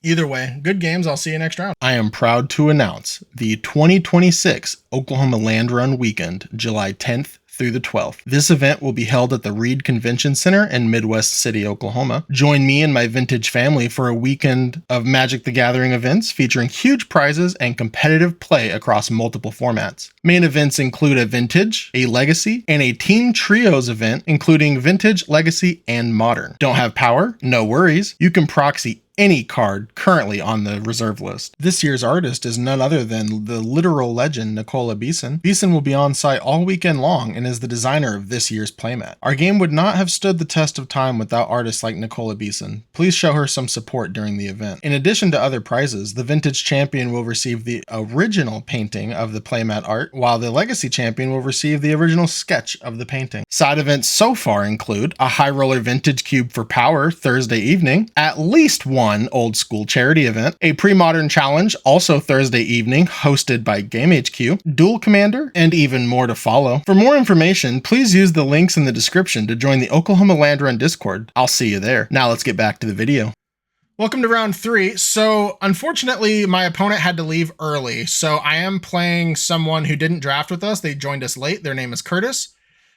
either way, good games. I'll see you next round. I am proud to announce the 2026 Oklahoma Land Run Weekend, July 10th through the 12th. This event will be held at the Reed Convention Center in Midwest City, Oklahoma. Join me and my vintage family for a weekend of Magic the Gathering events featuring huge prizes and competitive play across multiple formats. Main events include a Vintage, a Legacy, and a Team Trios event, including Vintage, Legacy, and Modern. Don't have power? No worries. You can proxy any card currently on the reserve list. This year's artist is none other than the literal legend Nicola Beeson. Beeson will be on site all weekend long and is the designer of this year's playmat. Our game would not have stood the test of time without artists like Nicola Beeson. Please show her some support during the event. In addition to other prizes, the Vintage Champion will receive the original painting of the playmat art, while the Legacy Champion will receive the original sketch of the painting. Side events so far include a High Roller Vintage Cube for Power Thursday evening, at least one old school charity event, a pre-modern challenge also Thursday evening hosted by Game HQ, Duel Commander, and even more to follow. For more information, please use the links in the description to join the Oklahoma Land Run Discord. I'll see you there. Now let's get back to the video. Welcome to round 3. So unfortunately, my opponent had to leave early. So I am playing someone who didn't draft with us. They joined us late. Their name is Curtis.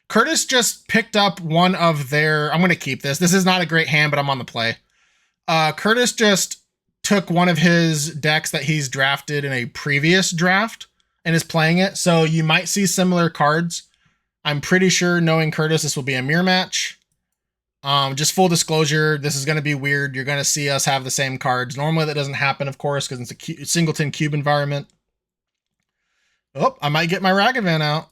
Curtis just picked up one of their... I'm going to keep this. This is not a great hand, but I'm on the play. Curtis just took one of his decks that he's drafted in a previous draft and is playing it. So you might see similar cards. I'm pretty sure, knowing Curtis, this will be a mirror match. Just full disclosure, this is going to be weird. You're going to see us have the same cards. Normally that doesn't happen, of course, because it's a singleton cube environment. Oh, I might get my Ragavan out.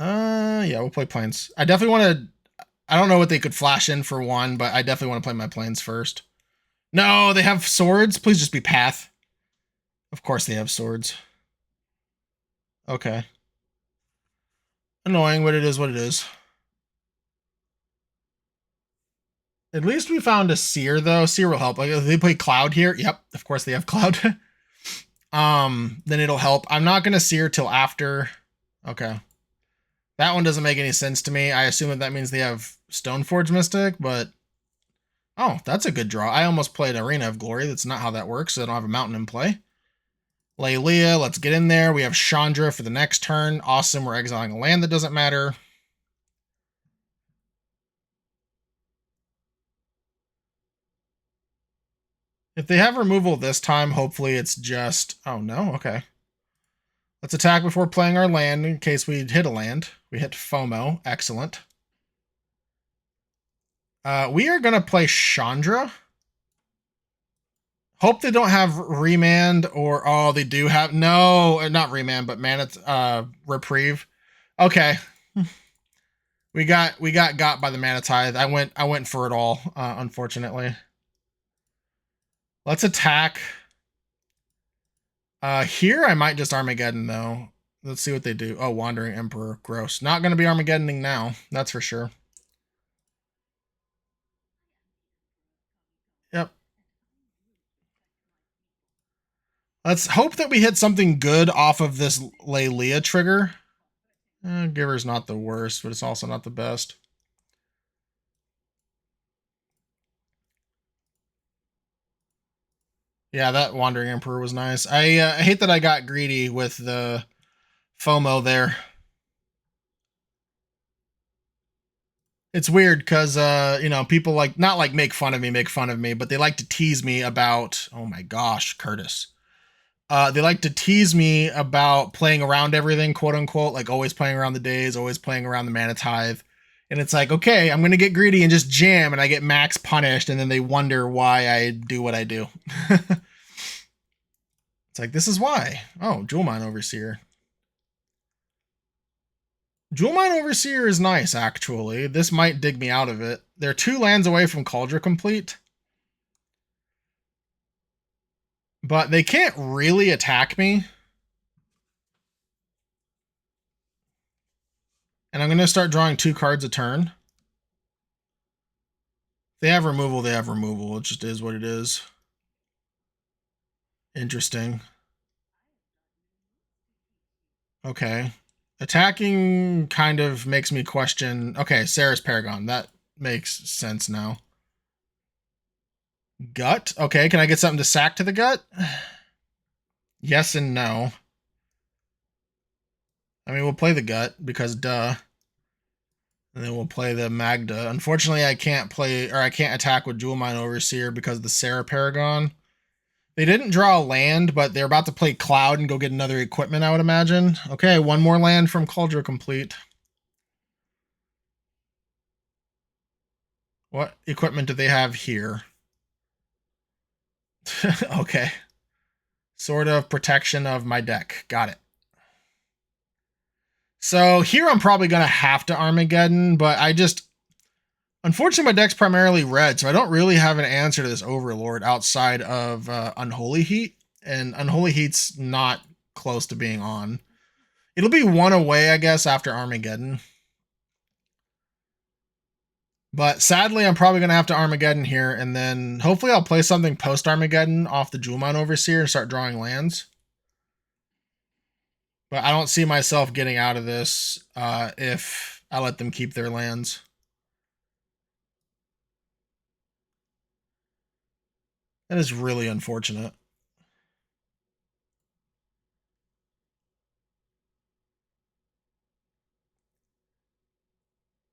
Yeah, we'll play Plains. I definitely want to... I don't know what they could flash in for one, but I definitely want to play my Plains first. No, they have swords. Please just be Path. Of course they have swords. Okay. Annoying, but it is what it is. At least we found a Seer, though. Seer will help. Like, if they play Cloud here, yep, of course they have Cloud. Then it'll help. I'm not going to Seer till after. Okay. That one doesn't make any sense to me. I assume that means they have Stoneforge Mystic, but... Oh, that's a good draw. I almost played Arena of Glory. That's not how that works, so I don't have a mountain in play. Leia, let's get in there. We have Chandra for the next turn. Awesome, we're exiling a land that doesn't matter. If they have removal this time, hopefully it's just... Oh, no? Okay. Let's attack before playing our land in case we hit a land. We hit FOMO. Excellent. We are going to play Chandra. Hope they don't have Remand or... Oh, they do have... No, not Remand, but Reprieve. Okay. we got by the Mana Tithe. I went for it all, unfortunately. Let's attack. Here I might just Armageddon, though. Let's see what they do. Oh, Wandering Emperor. Gross. Not going to be Armageddoning now. That's for sure. Yep. Let's hope that we hit something good off of this Leia trigger. Giver's not the worst, but it's also not the best. Yeah, that Wandering Emperor was nice. I hate that I got greedy with the FOMO there. It's weird because, you know, people like, not like make fun of me, but they like to tease me about, oh my gosh, Curtis. They like to tease me about playing around everything, quote unquote, like always playing around the days, always playing around the Mana Tithe. And it's like, okay, I'm going to get greedy and just jam and I get max punished. And then they wonder why I do what I do. It's like, this is why. Oh, Jewel Mine Overseer. Jewel Mine Overseer is nice, actually. This might dig me out of it. They're 2 lands away from Cauldron Complete. But they can't really attack me. And I'm going to start drawing 2 cards a turn. They have removal, they have removal. It just is what it is. Interesting. Okay. Attacking kind of makes me question... Okay, Sarah's Paragon. That makes sense now. Gut? Okay, can I get something to sack to the gut? Yes and no. I mean, we'll play the gut, because duh. And then we'll play the Magda. Unfortunately, I can't play... Or I can't attack with Jewel Mine Overseer because of the Sarah Paragon. They didn't draw a land, but they're about to play Cloud and go get another equipment, I would imagine. Okay, 1 more land from Cauldron Complete. What equipment do they have here? Okay. Sort of protection of my deck. Got it. So here I'm probably going to have to Armageddon, but I just... Unfortunately, my deck's primarily red, so I don't really have an answer to this Overlord outside of Unholy Heat, and Unholy Heat's not close to being on. It'll be 1 away, I guess, after Armageddon. But sadly, I'm probably going to have to Armageddon here, and then hopefully I'll play something post-Armageddon off the Jewel Mine Overseer and start drawing lands. But I don't see myself getting out of this if I let them keep their lands. That is really unfortunate.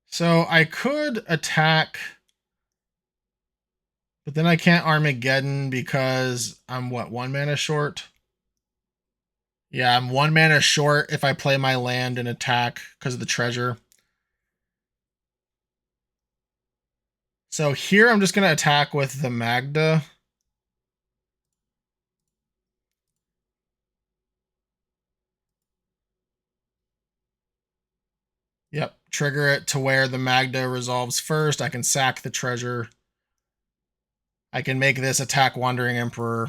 So I could attack, but then I can't Armageddon because I'm, what, 1 mana short? Yeah, I'm 1 mana short if I play my land and attack because of the treasure. So here I'm just going to attack with the Magda. Yep, trigger it to where the Magda resolves first. I can sack the treasure. I can make this attack Wandering Emperor.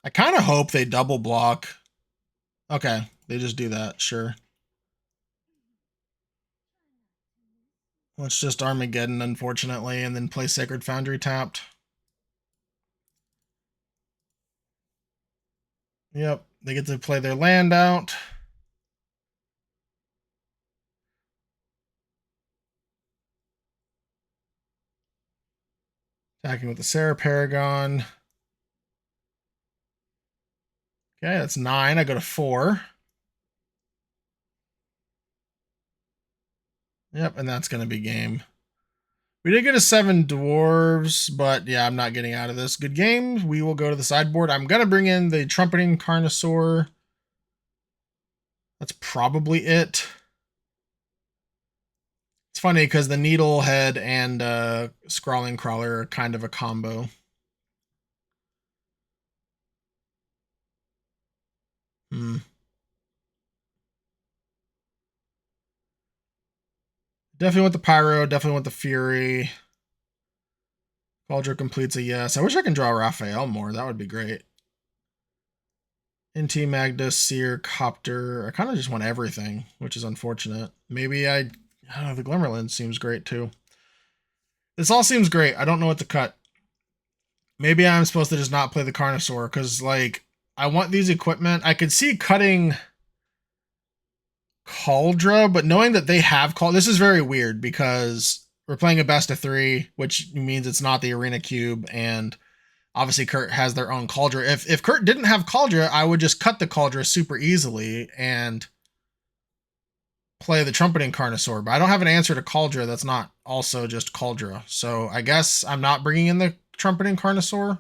I kind of hope they double block. Okay, they just do that, sure. Let's just Armageddon, unfortunately, and then play Sacred Foundry tapped. Yep, they get to play their land out. Attacking with the Sarah Paragon. Okay, that's 9. I go to 4. Yep, and that's going to be game. We did get a 7 dwarves, but yeah, I'm not getting out of this. Good game. We will go to the sideboard. I'm going to bring in the Trumpeting Carnosaur. That's probably it. It's funny because the Needlehead and Scrawling Crawler are kind of a combo. Definitely want the Pyro, definitely want the Fury. Cauldron Complete's a yes. I wish I could draw Raphael more. That would be great. NT Magda, Seer, Copter. I kind of just want everything, which is unfortunate. Maybe I don't know, the Glimmerland seems great too. This all seems great. I don't know what to cut. Maybe I'm supposed to just not play the Carnosaur, because, like, I want these equipment. I could see cutting Cauldra, but knowing that they have this is very weird, because we're playing a best of 3, which means it's not the Arena Cube, and obviously Kurt has their own Cauldra. If Kurt didn't have Cauldra, I would just cut the Cauldra super easily and play the Trumpeting Carnosaur, but I don't have an answer to Cauldra that's not also just Cauldra. So I guess I'm not bringing in the Trumpeting Carnosaur.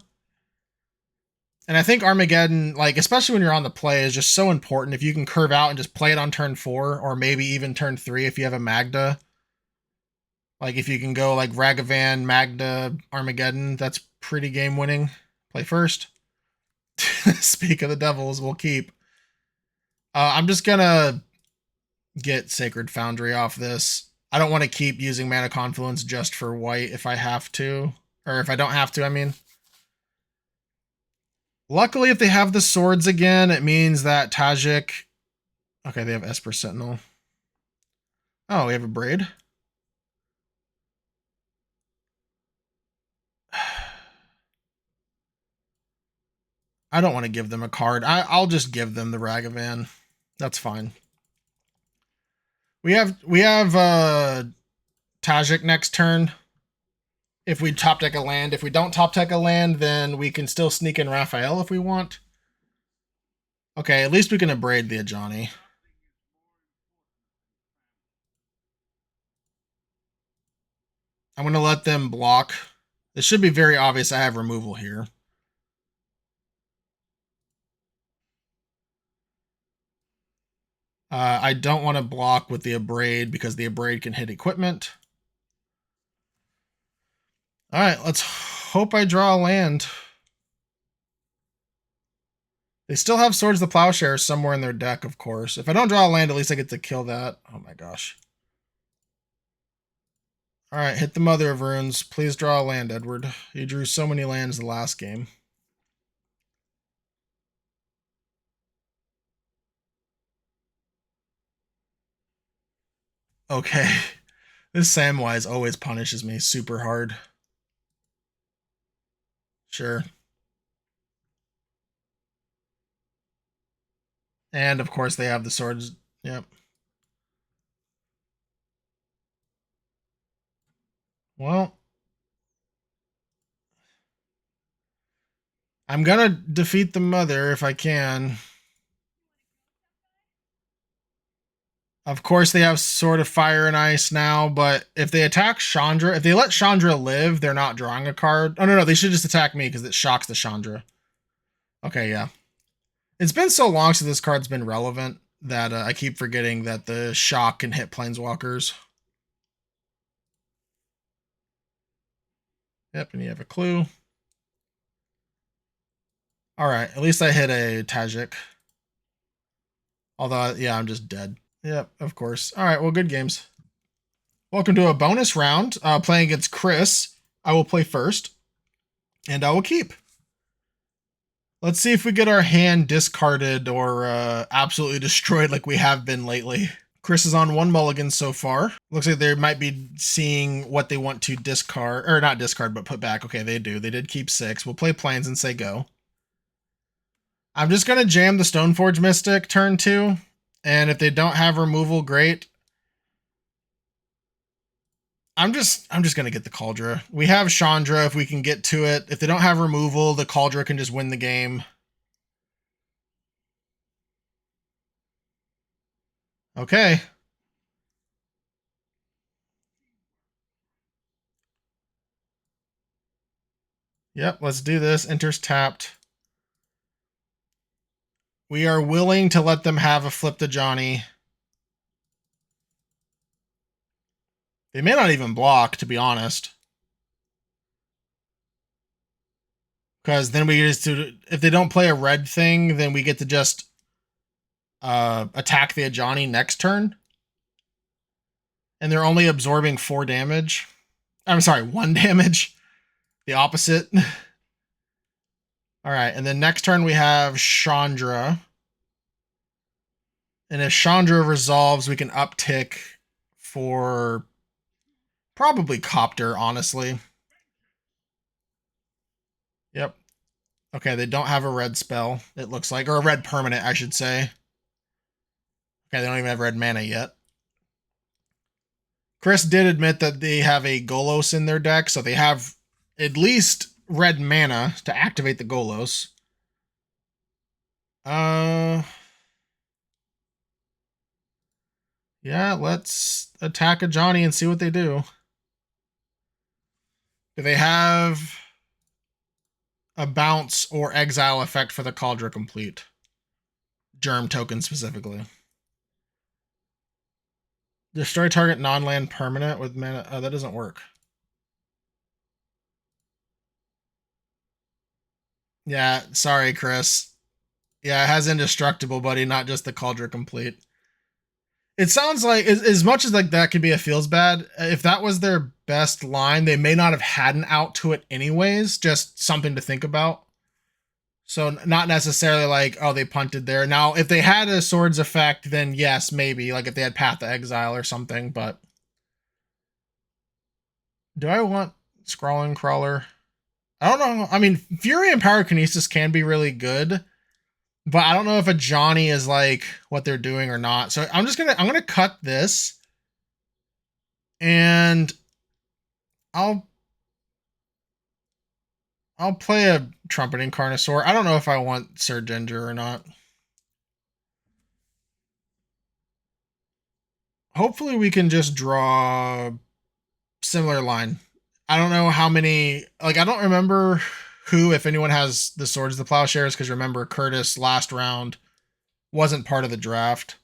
And I think Armageddon, like, especially when you're on the play, is just so important. If you can curve out and just play it on turn 4, or maybe even turn 3 if you have a Magda. Like, if you can go, like, Ragavan, Magda, Armageddon, that's pretty game winning. Play first. Speak of the devils, we'll keep. I'm just gonna get Sacred Foundry off this. I don't want to keep using Mana Confluence just for white if I have to. Or if I don't have to, I mean. Luckily, if they have the swords again, it means that Tajik... Okay, they have Esper Sentinel. Oh, we have a Braid. I don't want to give them a card. I'll just give them the Ragavan. That's fine. We have Tajik next turn. If we top deck a land. If we don't top deck a land, then we can still sneak in Raphael if we want. Okay, at least we can abrade the Ajani. I'm going to let them block. It should be very obvious I have removal here. I don't want to block with the abrade because the abrade can hit equipment. All right, let's hope I draw a land. They still have Swords of the Plowshare somewhere in their deck, of course. If I don't draw a land, at least I get to kill that. Oh my gosh. All right, hit the Mother of Runes. Please draw a land, Edward. You drew so many lands the last game. Okay. This Samwise always punishes me super hard. Sure. And of course they have the swords. Yep. Well, I'm gonna defeat the Mother if I can. Of course, they have Sword of Fire and Ice now, but if they attack Chandra, if they let Chandra live, they're not drawing a card. Oh, no, they should just attack me because it shocks the Chandra. Okay, yeah. It's been so long since this card's been relevant that I keep forgetting that the shock can hit Planeswalkers. Yep, and you have a clue. Alright, at least I hit a Tajik. Although, yeah, I'm just dead. Yep, of course. Alright, well, good games. Welcome to a bonus round, playing against Chris. I will play first, and I will keep. Let's see if we get our hand discarded or absolutely destroyed like we have been lately. Chris is on one mulligan so far. Looks like they might be seeing what they want to discard, or not discard, but put back. Okay, they do. They did keep 6. We'll play Plains and say go. I'm just going to jam the Stoneforge Mystic turn 2. And if they don't have removal, great. I'm just going to get the Kaldra. We have Chandra if we can get to it. If they don't have removal, the Kaldra can just win the game. Okay. Yep, let's do this. Enters tapped. We are willing to let them have a flip to Johnny. They may not even block, to be honest. Because then we just do, if they don't play a red thing, then we get to just attack the Ajani next turn. And they're only absorbing 4 damage. I'm sorry, 1 damage. The opposite. All right, and then next turn we have Chandra. And if Chandra resolves, we can uptick for probably Copter, honestly. Yep. Okay, they don't have a red spell, it looks like. Or a red permanent, I should say. Okay, they don't even have red mana yet. Chris did admit that they have a Golos in their deck, so they have at least red mana to activate the Golos. Yeah, let's attack a Johnny and see what they do. Do they have a bounce or exile effect for the Kaldra complete? Germ token specifically. Destroy target non-land permanent with mana. Oh, that doesn't work. Yeah, sorry, Chris. Yeah, it has indestructible, buddy, not just the Cauldron Complete. It sounds like, as much as like that could be a feels bad, if that was their best line, they may not have had an out to it anyways. Just something to think about. So not necessarily like, oh, they punted there. Now, if they had a swords effect, then yes, maybe. Like if they had Path of Exile or something, but do I want Scrawling Crawler? I don't know. I mean, Fury and Pyrokinesis can be really good, but I don't know if a Johnny is like what they're doing or not. So I'm gonna cut this, and I'll play a Trumpeting Carnosaur. I don't know if I want Sir Ginger or not. Hopefully we can just draw similar line. I don't know how many, like, I don't remember who, if anyone has the Swords of the Plowshares, because remember, Curtis last round wasn't part of the draft.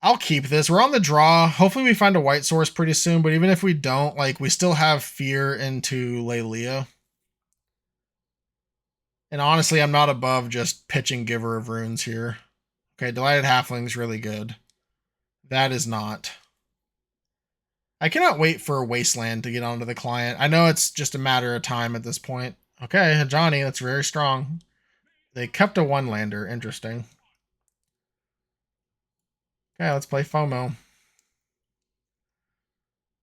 I'll keep this. We're on the draw. Hopefully we find a white source pretty soon, but even if we don't, like, we still have Fear into Lelia. And honestly, I'm not above just pitching Giver of Runes here. Okay, Delighted Halfling's really good. That is not. I cannot wait for Wasteland to get onto the client. I know it's just a matter of time at this point. Okay, Johnny, that's very strong. They kept a one-lander. Interesting. Okay, let's play FOMO.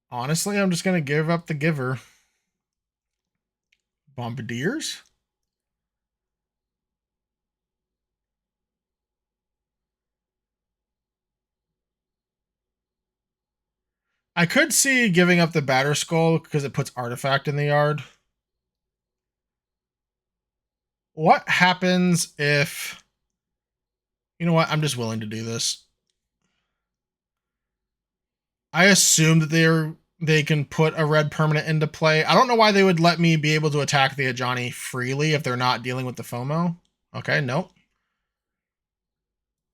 Honestly, I'm just going to give up the Giver. Bombardiers? I could see giving up the Batter Skull because it puts Artifact in the yard. What happens if... You know what? I'm just willing to do this. I assume that they can put a red permanent into play. I don't know why they would let me be able to attack the Ajani freely if they're not dealing with the FOMO. Okay, nope.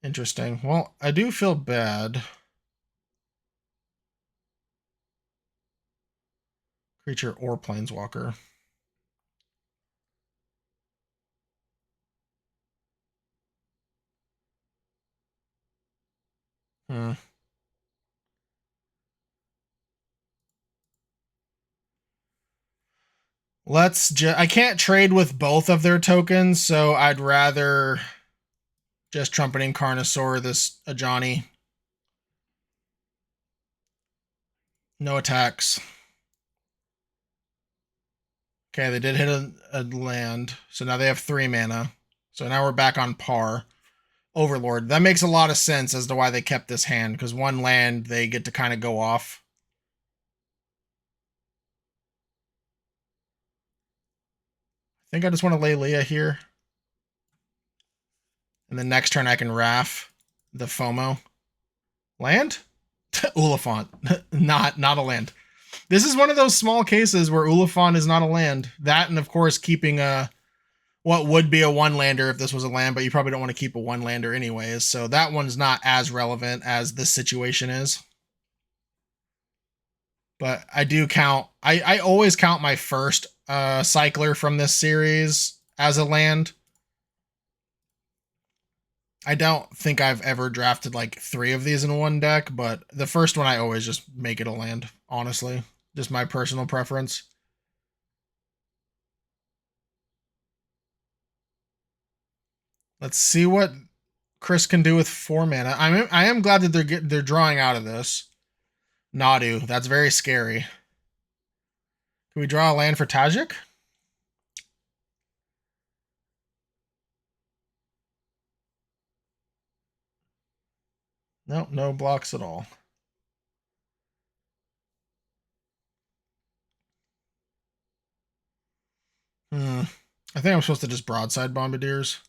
Interesting. Well, I do feel bad. Creature or Planeswalker. Hmm. I can't trade with both of their tokens, so I'd rather just Trumpeting Carnosaur this Ajani. No attacks. Okay, they did hit a land, so now they have 3 mana. So now we're back on par. Overlord. That makes a lot of sense as to why they kept this hand, because 1 land, they get to kind of go off. I think I just want to lay Leah here. And then next turn I can Wrath the FOMO. Land? Oliphant. not a land. This is one of those small cases where Oliphant is not a land. That, and of course keeping a what would be a 1-lander if this was a land, but you probably don't want to keep a 1-lander anyways. So that one's not as relevant as this situation is. But I do count. I always count my first cycler from this series as a land. I don't think I've ever drafted like 3 of these in one deck, but the first one I always just make it a land, honestly. Just my personal preference. Let's see what Chris can do with 4 mana. I am glad that they're drawing out of this. Nadu, that's very scary. Can we draw a land for Tajik? Nope, no blocks at all. I think I'm supposed to just broadside Bombardiers.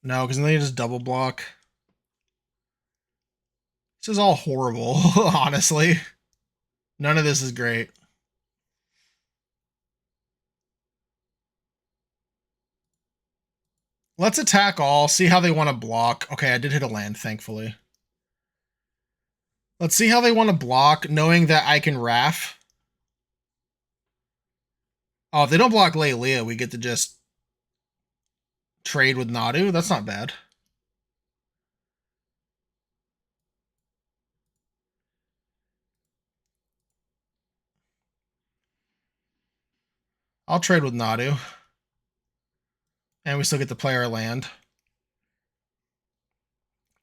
No, because then they just double block. This is all horrible, honestly. None of this is great. Let's attack all, see how they want to block. Okay, I did hit a land, thankfully. Let's see how they want to block, knowing that I can Wrath. Oh, if they don't block Leia, we get to just trade with Nadu. That's not bad. I'll trade with Nadu. And we still get to play our land.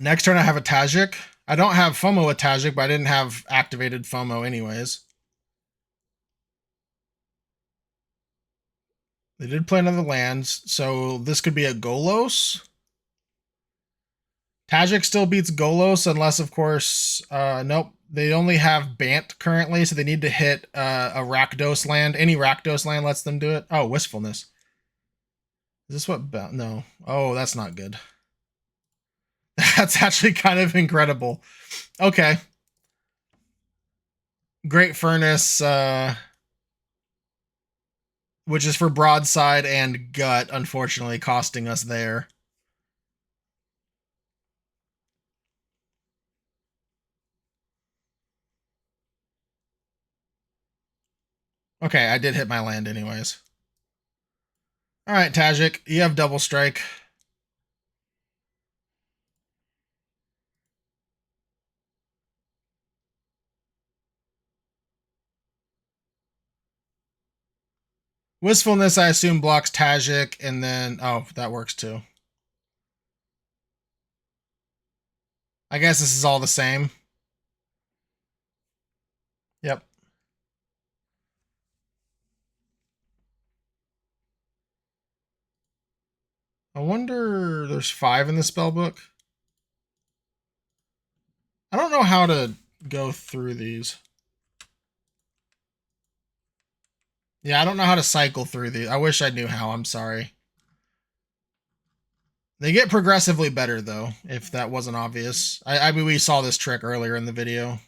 Next turn I have a Tajik. I don't have FOMO with Tajik, but I didn't have activated FOMO anyways. They did play another lands, so this could be a Golos. Tajik still beats Golos, unless, of course, nope. They only have Bant currently, so they need to hit a Rakdos land. Any Rakdos land lets them do it. Oh, Wistfulness. Is this what... No. Oh, that's not good. That's actually kind of incredible. Okay. Great Furnace, which is for Broadside and Gut, unfortunately, costing us there. Okay, I did hit my land anyways. Alright, Tajik, you have double strike. Wistfulness, I assume, blocks Tajik, and then... Oh, that works too. I guess this is all the same. Yep. I wonder... There's 5 in the spellbook. I don't know how to go through these. Yeah, I don't know how to cycle through these. I wish I knew how. I'm sorry. They get progressively better, though, if that wasn't obvious. I mean, we saw this trick earlier in the video.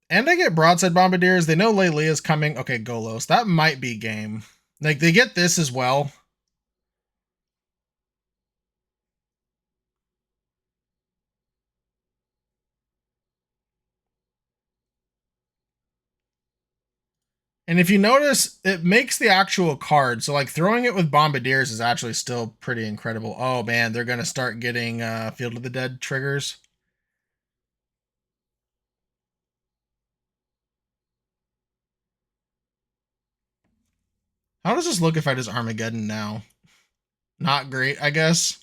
And I get Broadside Bombardiers. They know Leia's coming. Okay, Golos. That might be game. Like, they get this as well. And if you notice, it makes the actual card. So, like, throwing it with Bombardiers is actually still pretty incredible. Oh, man, they're going to start getting Field of the Dead triggers. How does this look if I just Armageddon now? Not great, I guess.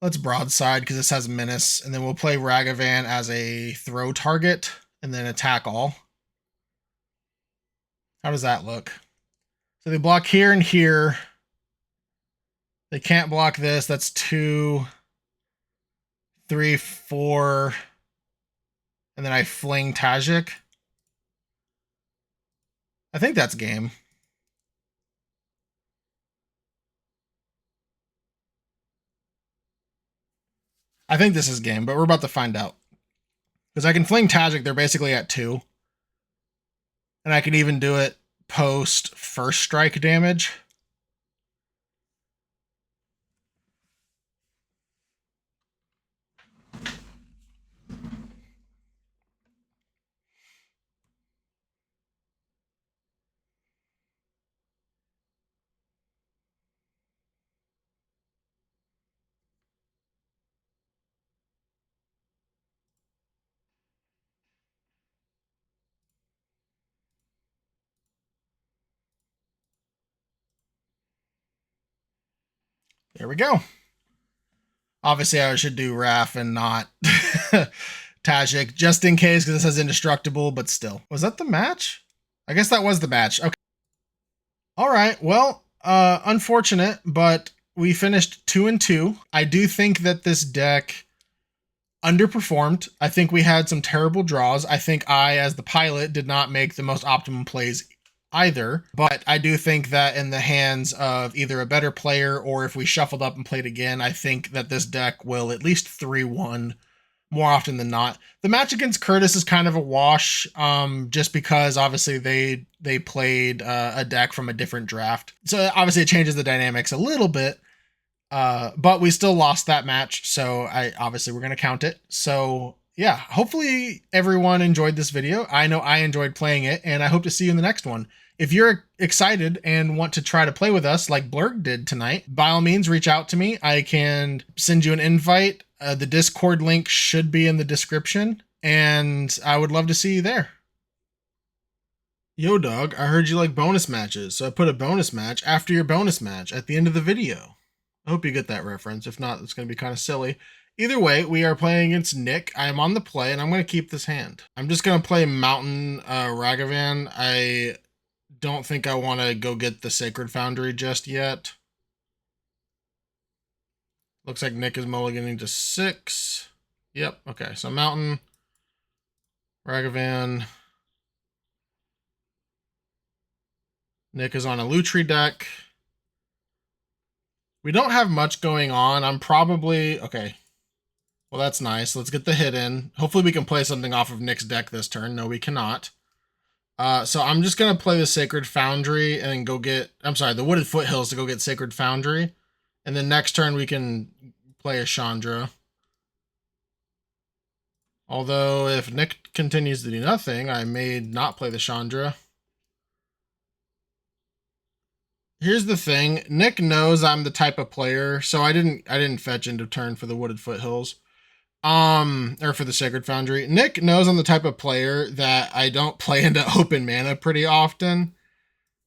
Let's Broadside because this has Menace, and then we'll play Ragavan as a throw target and then attack all. How does that look? So they block here and here. They can't block this. That's 2, 3, 4. And then I fling Tajik. I think that's game. I think this is game, but we're about to find out. Because I can fling Tajik, they're basically at 2. And I can even do it post first strike damage. There we go. Obviously, I should do Raf and not Tajik, just in case, because this has Indestructible, but still. Was that the match? I guess that was the match. Okay. All right. Well, unfortunate, but we finished 2-2. I do think that this deck underperformed. I think we had some terrible draws. I think I, as the pilot, did not make the most optimum plays either, but I do think that in the hands of either a better player or if we shuffled up and played again, I think that this deck will at least 3-1 more often than not. The match against Curtis is kind of a wash, just because obviously they played a deck from a different draft, so obviously it changes the dynamics a little bit. But we still lost that match, so I obviously we're gonna count it. So yeah, hopefully everyone enjoyed this video. I know I enjoyed playing it, and I hope to see you in the next one. If you're excited and want to try to play with us like Blurg did tonight, by all means reach out to me. I can send you an invite. The Discord link should be in the description, and I would love to see you there. Yo, dog, I heard you like bonus matches, so I put a bonus match after your bonus match at the end of the video. I hope you get that reference. If not, it's going to be kind of silly. Either way, we are playing against Nick. I am on the play, and I'm going to keep this hand. I'm just going to play Mountain Ragavan. I don't think I want to go get the Sacred Foundry just yet. Looks like Nick is mulliganing to 6. Yep, okay. So Mountain, Ragavan. Nick is on a Lutri deck. We don't have much going on. I'm probably... Okay. Well, that's nice. Let's get the hit in. Hopefully we can play something off of Nick's deck this turn. No, we cannot. So I'm just going to play the Sacred Foundry and then go get... I'm sorry, the Wooded Foothills to go get Sacred Foundry. And then next turn we can play a Chandra. Although if Nick continues to do nothing, I may not play the Chandra. Here's the thing. Nick knows I'm the type of player, so I didn't fetch into turn for the Wooded Foothills. Or for the Sacred Foundry. Nick knows I'm the type of player that I don't play into open mana pretty often.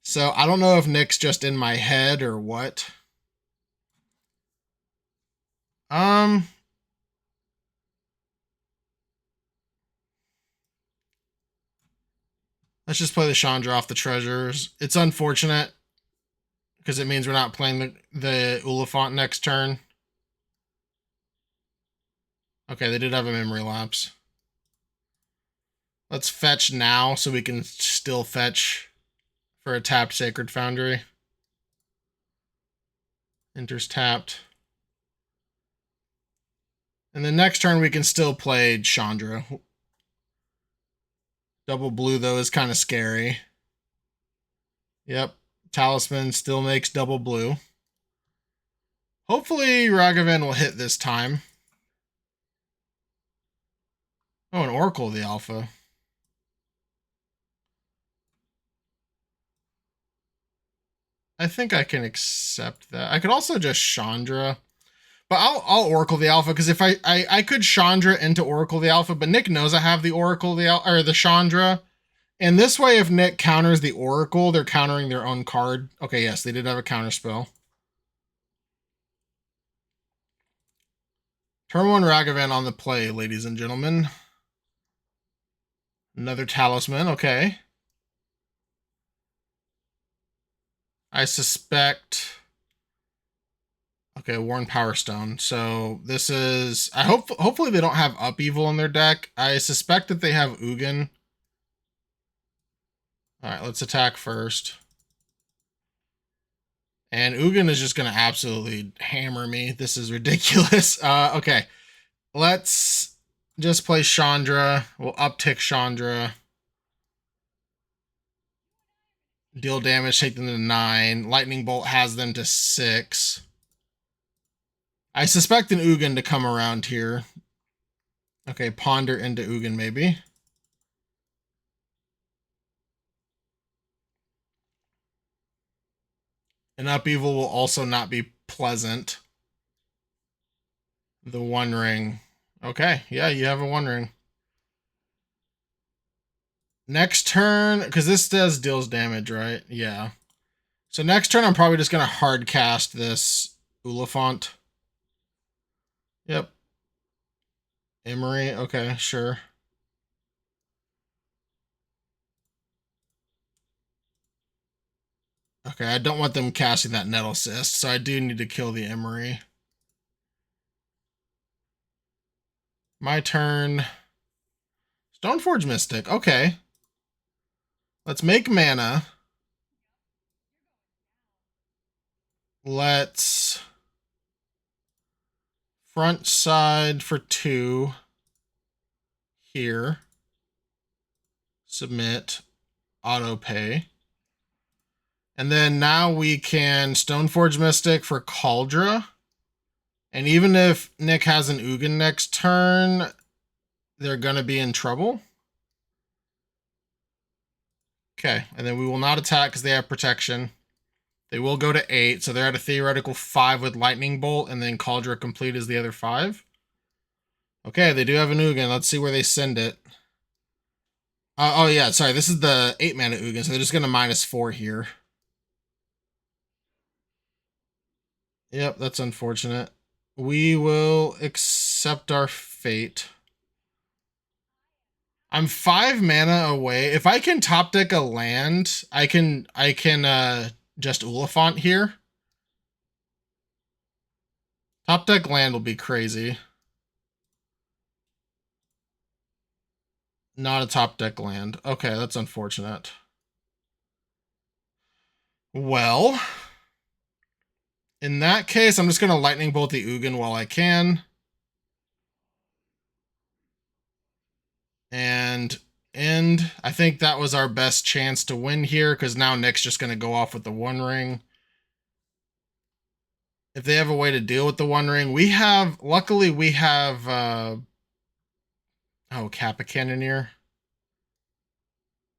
So I don't know if Nick's just in my head or what. Let's just play the Chandra off the treasures. It's unfortunate because it means we're not playing the Oliphant next turn. Okay, they did have a memory lapse. Let's fetch now so we can still fetch for a tapped Sacred Foundry. Enters tapped. And the next turn we can still play Chandra. Double blue, though, is kind of scary. Yep. Talisman still makes double blue. Hopefully Ragavan will hit this time. Oh, an Oracle of the Alpha. I think I can accept that. I could also just Chandra. But I'll Oracle the Alpha, because if I could Chandra into Oracle the Alpha, but Nick knows I have the Oracle the Chandra. And this way, if Nick counters the Oracle, they're countering their own card. Okay, yes, they did have a counter spell. Turn 1 Ragavan on the play, ladies and gentlemen. Another Talisman, okay. I suspect... Okay, Worn Power Stone. So this is... Hopefully they don't have Upheaval in their deck. I suspect that they have Ugin. Alright, let's attack first. And Ugin is just going to absolutely hammer me. This is ridiculous. Okay, let's just play Chandra. We'll uptick Chandra. Deal damage, take them to 9. Lightning Bolt has them to 6. I suspect an Ugin to come around here. Okay, Ponder into Ugin maybe. An Upheaval will also not be pleasant. The One Ring. Okay, yeah, you have a One Ring. Next turn, because this deals damage, right? Yeah. So next turn, I'm probably just going to hard cast this Oliphant. Yep. Emery, okay, sure. Okay, I don't want them casting that Nettle Cyst, so I do need to kill the Emery. My turn. Stoneforge Mystic, okay. Let's make mana. Let's front side for 2. here. Submit, auto pay. And then now we can Stoneforge Mystic for Cauldra. And even if Nick has an Ugin next turn, they're going to be in trouble. Okay, and then we will not attack because they have protection. They will go to 8, so they're at a theoretical 5 with Lightning Bolt, and then Cauldra complete is the other 5. Okay, they do have an Ugin. Let's see where they send it. Oh yeah, sorry, this is the 8 mana Ugin, so they're just going to -4 here. Yep, that's unfortunate. We will accept our fate. I'm 5 mana away. If I can top deck a land, I can just Oliphant here. Top deck land will be crazy. Not a top deck land. Okay, that's unfortunate. Well, in that case, I'm just going to Lightning Bolt the Ugin while I can. And end. I think that was our best chance to win here because now Nick's just going to go off with the One Ring. If they have a way to deal with the One Ring, we have, luckily we have, Kappa Cannoneer.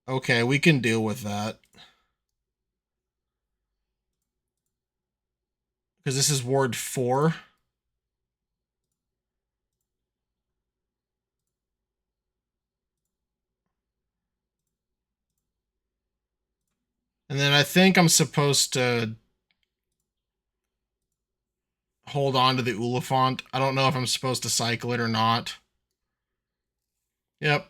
Okay, we can deal with that. Because this is Ward 4. And then I think I'm supposed to hold on to the Oliphant. I don't know if I'm supposed to cycle it or not. Yep.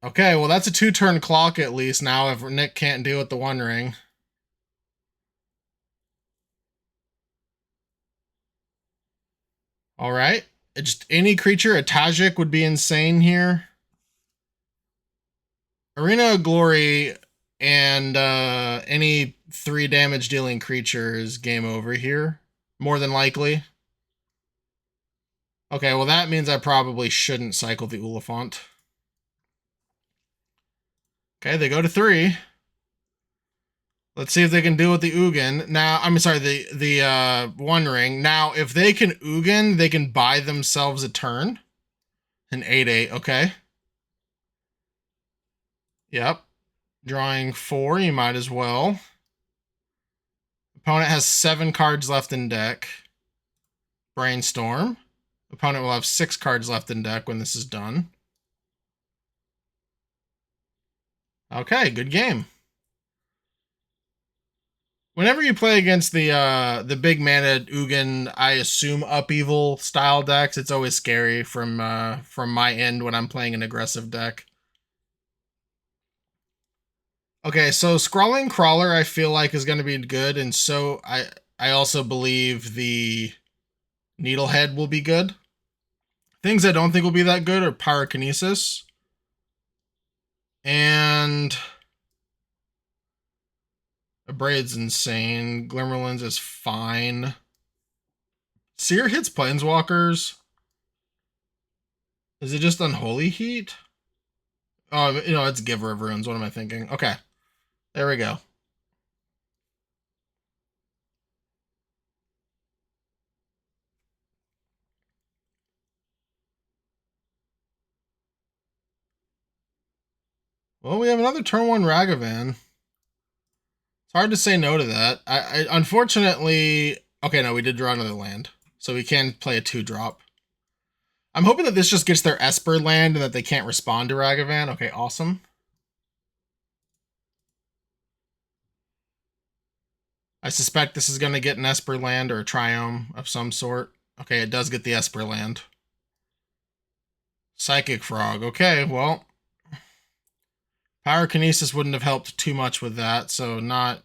Okay, well that's a 2-turn clock at least now if Nick can't deal with the One Ring. All right. Just any creature, a Tajik would be insane here. Arena of Glory and any 3 damage dealing creature is game over here. More than likely. Okay, well that means I probably shouldn't cycle the Oliphant. Okay, they go to 3. Let's see if they can deal with the Ugin. Now, I'm sorry, the One Ring. Now, if they can Ugin, they can buy themselves a turn. An 8/8, okay. Yep. Drawing 4, you might as well. Opponent has 7 cards left in deck. Brainstorm. Opponent will have 6 cards left in deck when this is done. Okay, good game. Whenever you play against the big mana Ugin, I assume upheaval style decks, it's always scary from my end when I'm playing an aggressive deck. Okay, so Scrawling Crawler I feel like is going to be good, and so I also believe the Needlehead will be good. Things I don't think will be that good are Pyrokinesis and Abraid's insane. Glimmerlands is fine. Seer hits Planeswalkers. Is it just Unholy Heat? Oh, it's Giver of Runes. What am I thinking? Okay. There we go. Well, we have another turn 1 Ragavan. It's hard to say no to that. I unfortunately... Okay, no, we did draw another land. So we can play a 2-drop. I'm hoping that this just gets their Esper land and that they can't respond to Ragavan. Okay, awesome. I suspect this is going to get an Esper land or a Triome of some sort. Okay, it does get the Esper land. Psychic Frog. Okay, well... Pyrokinesis wouldn't have helped too much with that, so not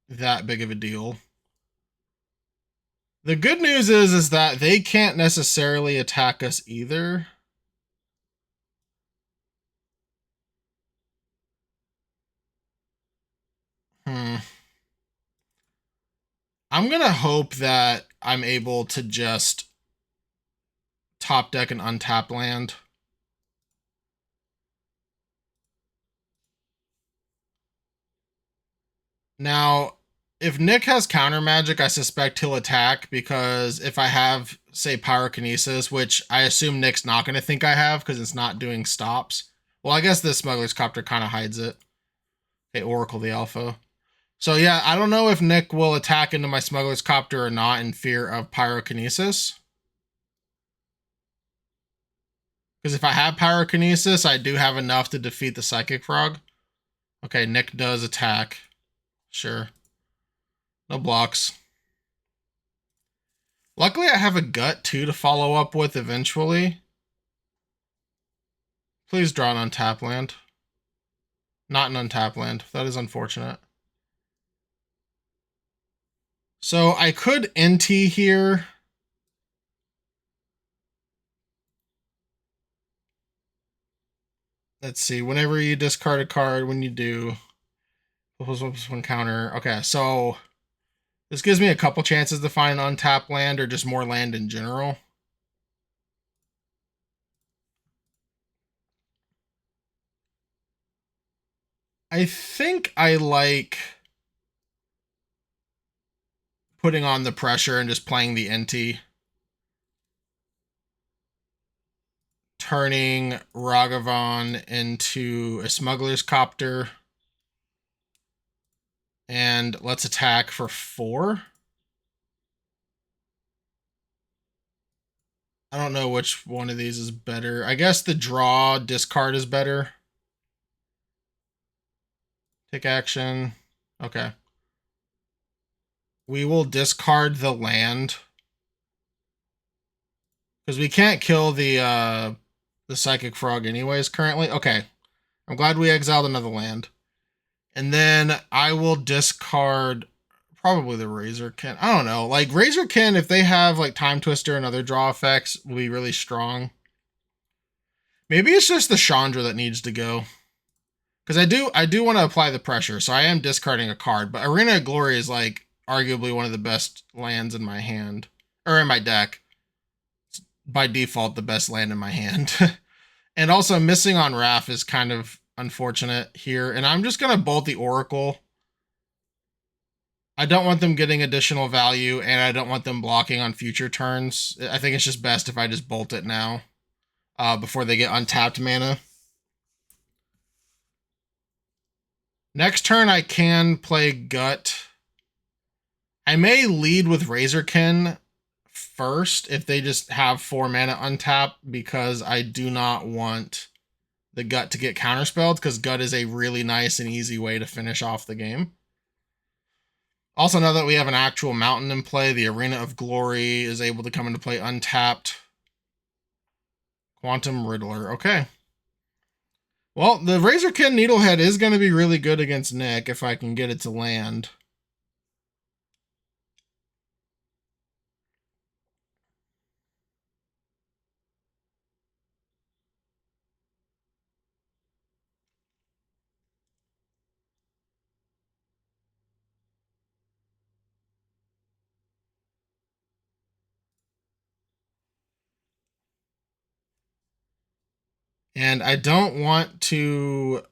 that big of a deal. The good news is that they can't necessarily attack us either. I'm going to hope that I'm able to just top deck an untap land. Now, if Nick has counter magic, I suspect he'll attack because if I have, say, pyrokinesis, which I assume Nick's not going to think I have because it's not doing stops. Well, I guess this Smuggler's Copter kind of hides it. Okay, Oracle the Alpha. So yeah, I don't know if Nick will attack into my Smuggler's Copter or not in fear of pyrokinesis. Because if I have pyrokinesis, I do have enough to defeat the Psychic Frog. Okay, Nick does attack. Sure. No blocks. Luckily, I have a gut, too, to follow up with eventually. Please draw an untap land. Not an untap land. That is unfortunate. So I could NT here. Let's see. Whenever you discard a card, when you do, one counter. Okay, so this gives me a couple chances to find an untap land or just more land in general. I think I like putting on the pressure and just playing the NT. Turning Ragavan into a Smuggler's Copter. And let's attack for 4. I don't know which one of these is better. I guess the draw discard is better. Take action. Okay. We will discard the land. Because we can't kill the Psychic Frog anyways currently. Okay. I'm glad we exiled another land. And then I will discard probably the Razorkin. I don't know. Like Razorkin, if they have like Time Twister and other draw effects, will be really strong. Maybe it's just the Chandra that needs to go. Because I do want to apply the pressure, so I am discarding a card. But Arena of Glory is like arguably one of the best lands in my hand. Or in my deck. It's by default the best land in my hand. And also missing on Wrath is kind of unfortunate here. And I'm just going to bolt the Oracle. I don't want them getting additional value, and I don't want them blocking on future turns. I think it's just best if I just bolt it now before they get untapped mana. Next turn, I can play Gut. I may lead with Razorkin first if they just have 4 mana untapped, because I do not want the Gut to get counterspelled, because Gut is a really nice and easy way to finish off the game. Also, now that we have an actual mountain in play, the Arena of Glory is able to come into play untapped. Quantum Riddler. Okay. Well, the Razorkin Needlehead is going to be really good against Nick if I can get it to land. And I don't want to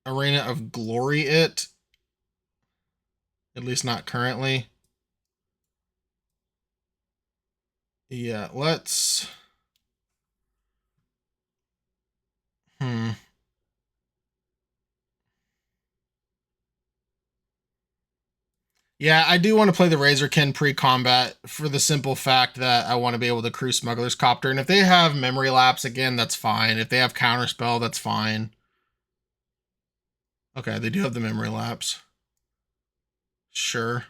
Arena of Glory it. At least not currently. Yeah, let's... Yeah, I do want to play the Razorkin pre-combat for the simple fact that I want to be able to crew Smuggler's Copter. And if they have Memory Lapse again, that's fine. If they have Counterspell, that's fine. Okay, they do have the Memory Lapse. Sure.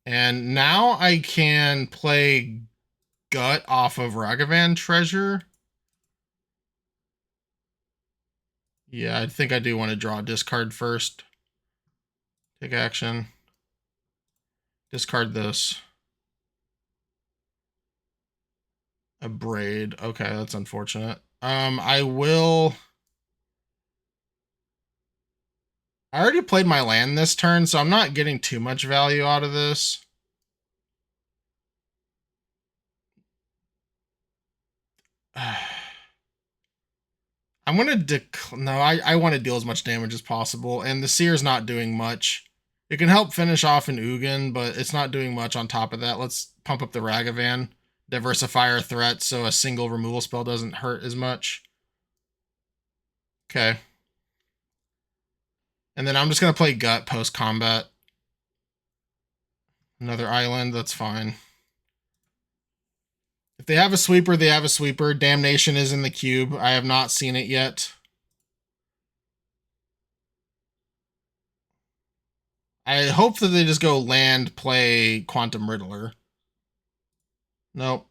And now I can play Gut off of Ragavan Treasure. Yeah, I think I do want to draw a discard first. Take action. Discard this. A Braid. Okay, that's unfortunate. I already played my land this turn, so I'm not getting too much value out of this. I'm going to no, I want to deal as much damage as possible, and the Seer's not doing much. It can help finish off an Ugin, but it's not doing much on top of that. Let's pump up the Ragavan, diversify our threats so a single removal spell doesn't hurt as much. Okay. And then I'm just going to play Gut post-combat. Another island, that's fine. If they have a sweeper, they have a sweeper. Damnation is in the cube. I have not seen it yet. I hope that they just go land, play Quantum Riddler. Nope.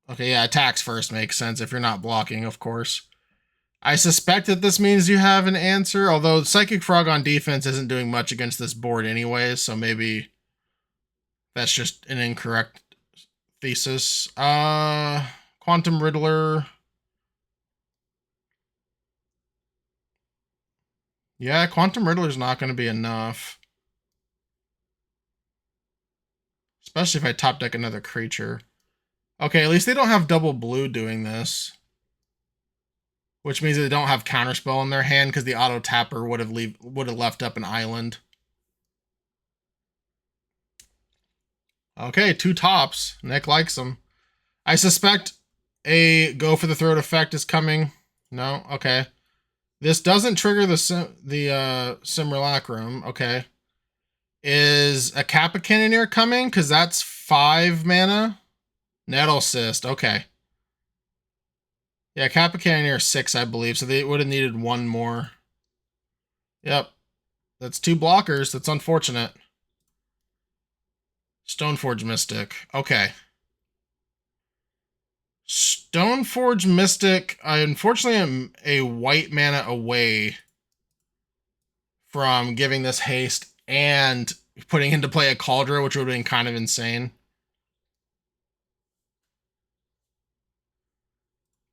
Okay, yeah, attacks first makes sense if you're not blocking, of course. I suspect that this means you have an answer, although Psychic Frog on defense isn't doing much against this board anyways, so maybe that's just an incorrect thesis. Quantum Riddler. Yeah, Quantum Riddler's not going to be enough. Especially if I top deck another creature. Okay, at least they don't have double blue doing this. Which means they don't have Counterspell in their hand because the auto tapper would have left up an island. Okay, 2 tops. Nick likes them. I suspect a go for the throat effect is coming. No? Okay. This doesn't trigger the Simulacrum. Okay. Is a Kappa Cannoneer coming? Because that's 5 mana. Nettle Cyst. Okay. Yeah, Kappa Cannoneer 6, I believe. So they would have needed 1 more. Yep. That's 2 blockers. That's unfortunate. Stoneforge Mystic. Okay. Stoneforge Mystic, I unfortunately am a white mana away from giving this haste and putting into play a Cauldron, which would have been kind of insane.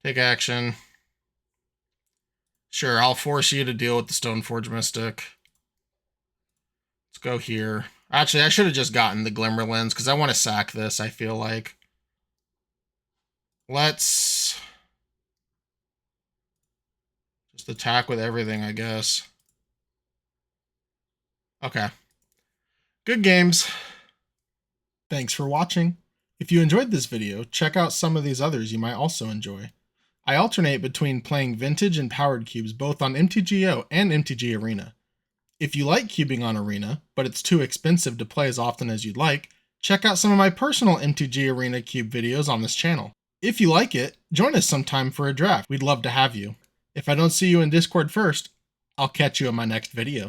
Take action. Sure, I'll force you to deal with the Stoneforge Mystic. Let's go here. Actually, I should have just gotten the Glimmer Lens because I want to sack this, I feel like. Let's just attack with everything, I guess. Okay. Good games. Thanks for watching. If you enjoyed this video, check out some of these others you might also enjoy. I alternate between playing Vintage and Powered Cubes both on MTGO and MTG Arena. If you like cubing on Arena, but it's too expensive to play as often as you'd like, check out some of my personal MTG Arena Cube videos on this channel. If you like it, join us sometime for a draft. We'd love to have you. If I don't see you in Discord first, I'll catch you in my next video.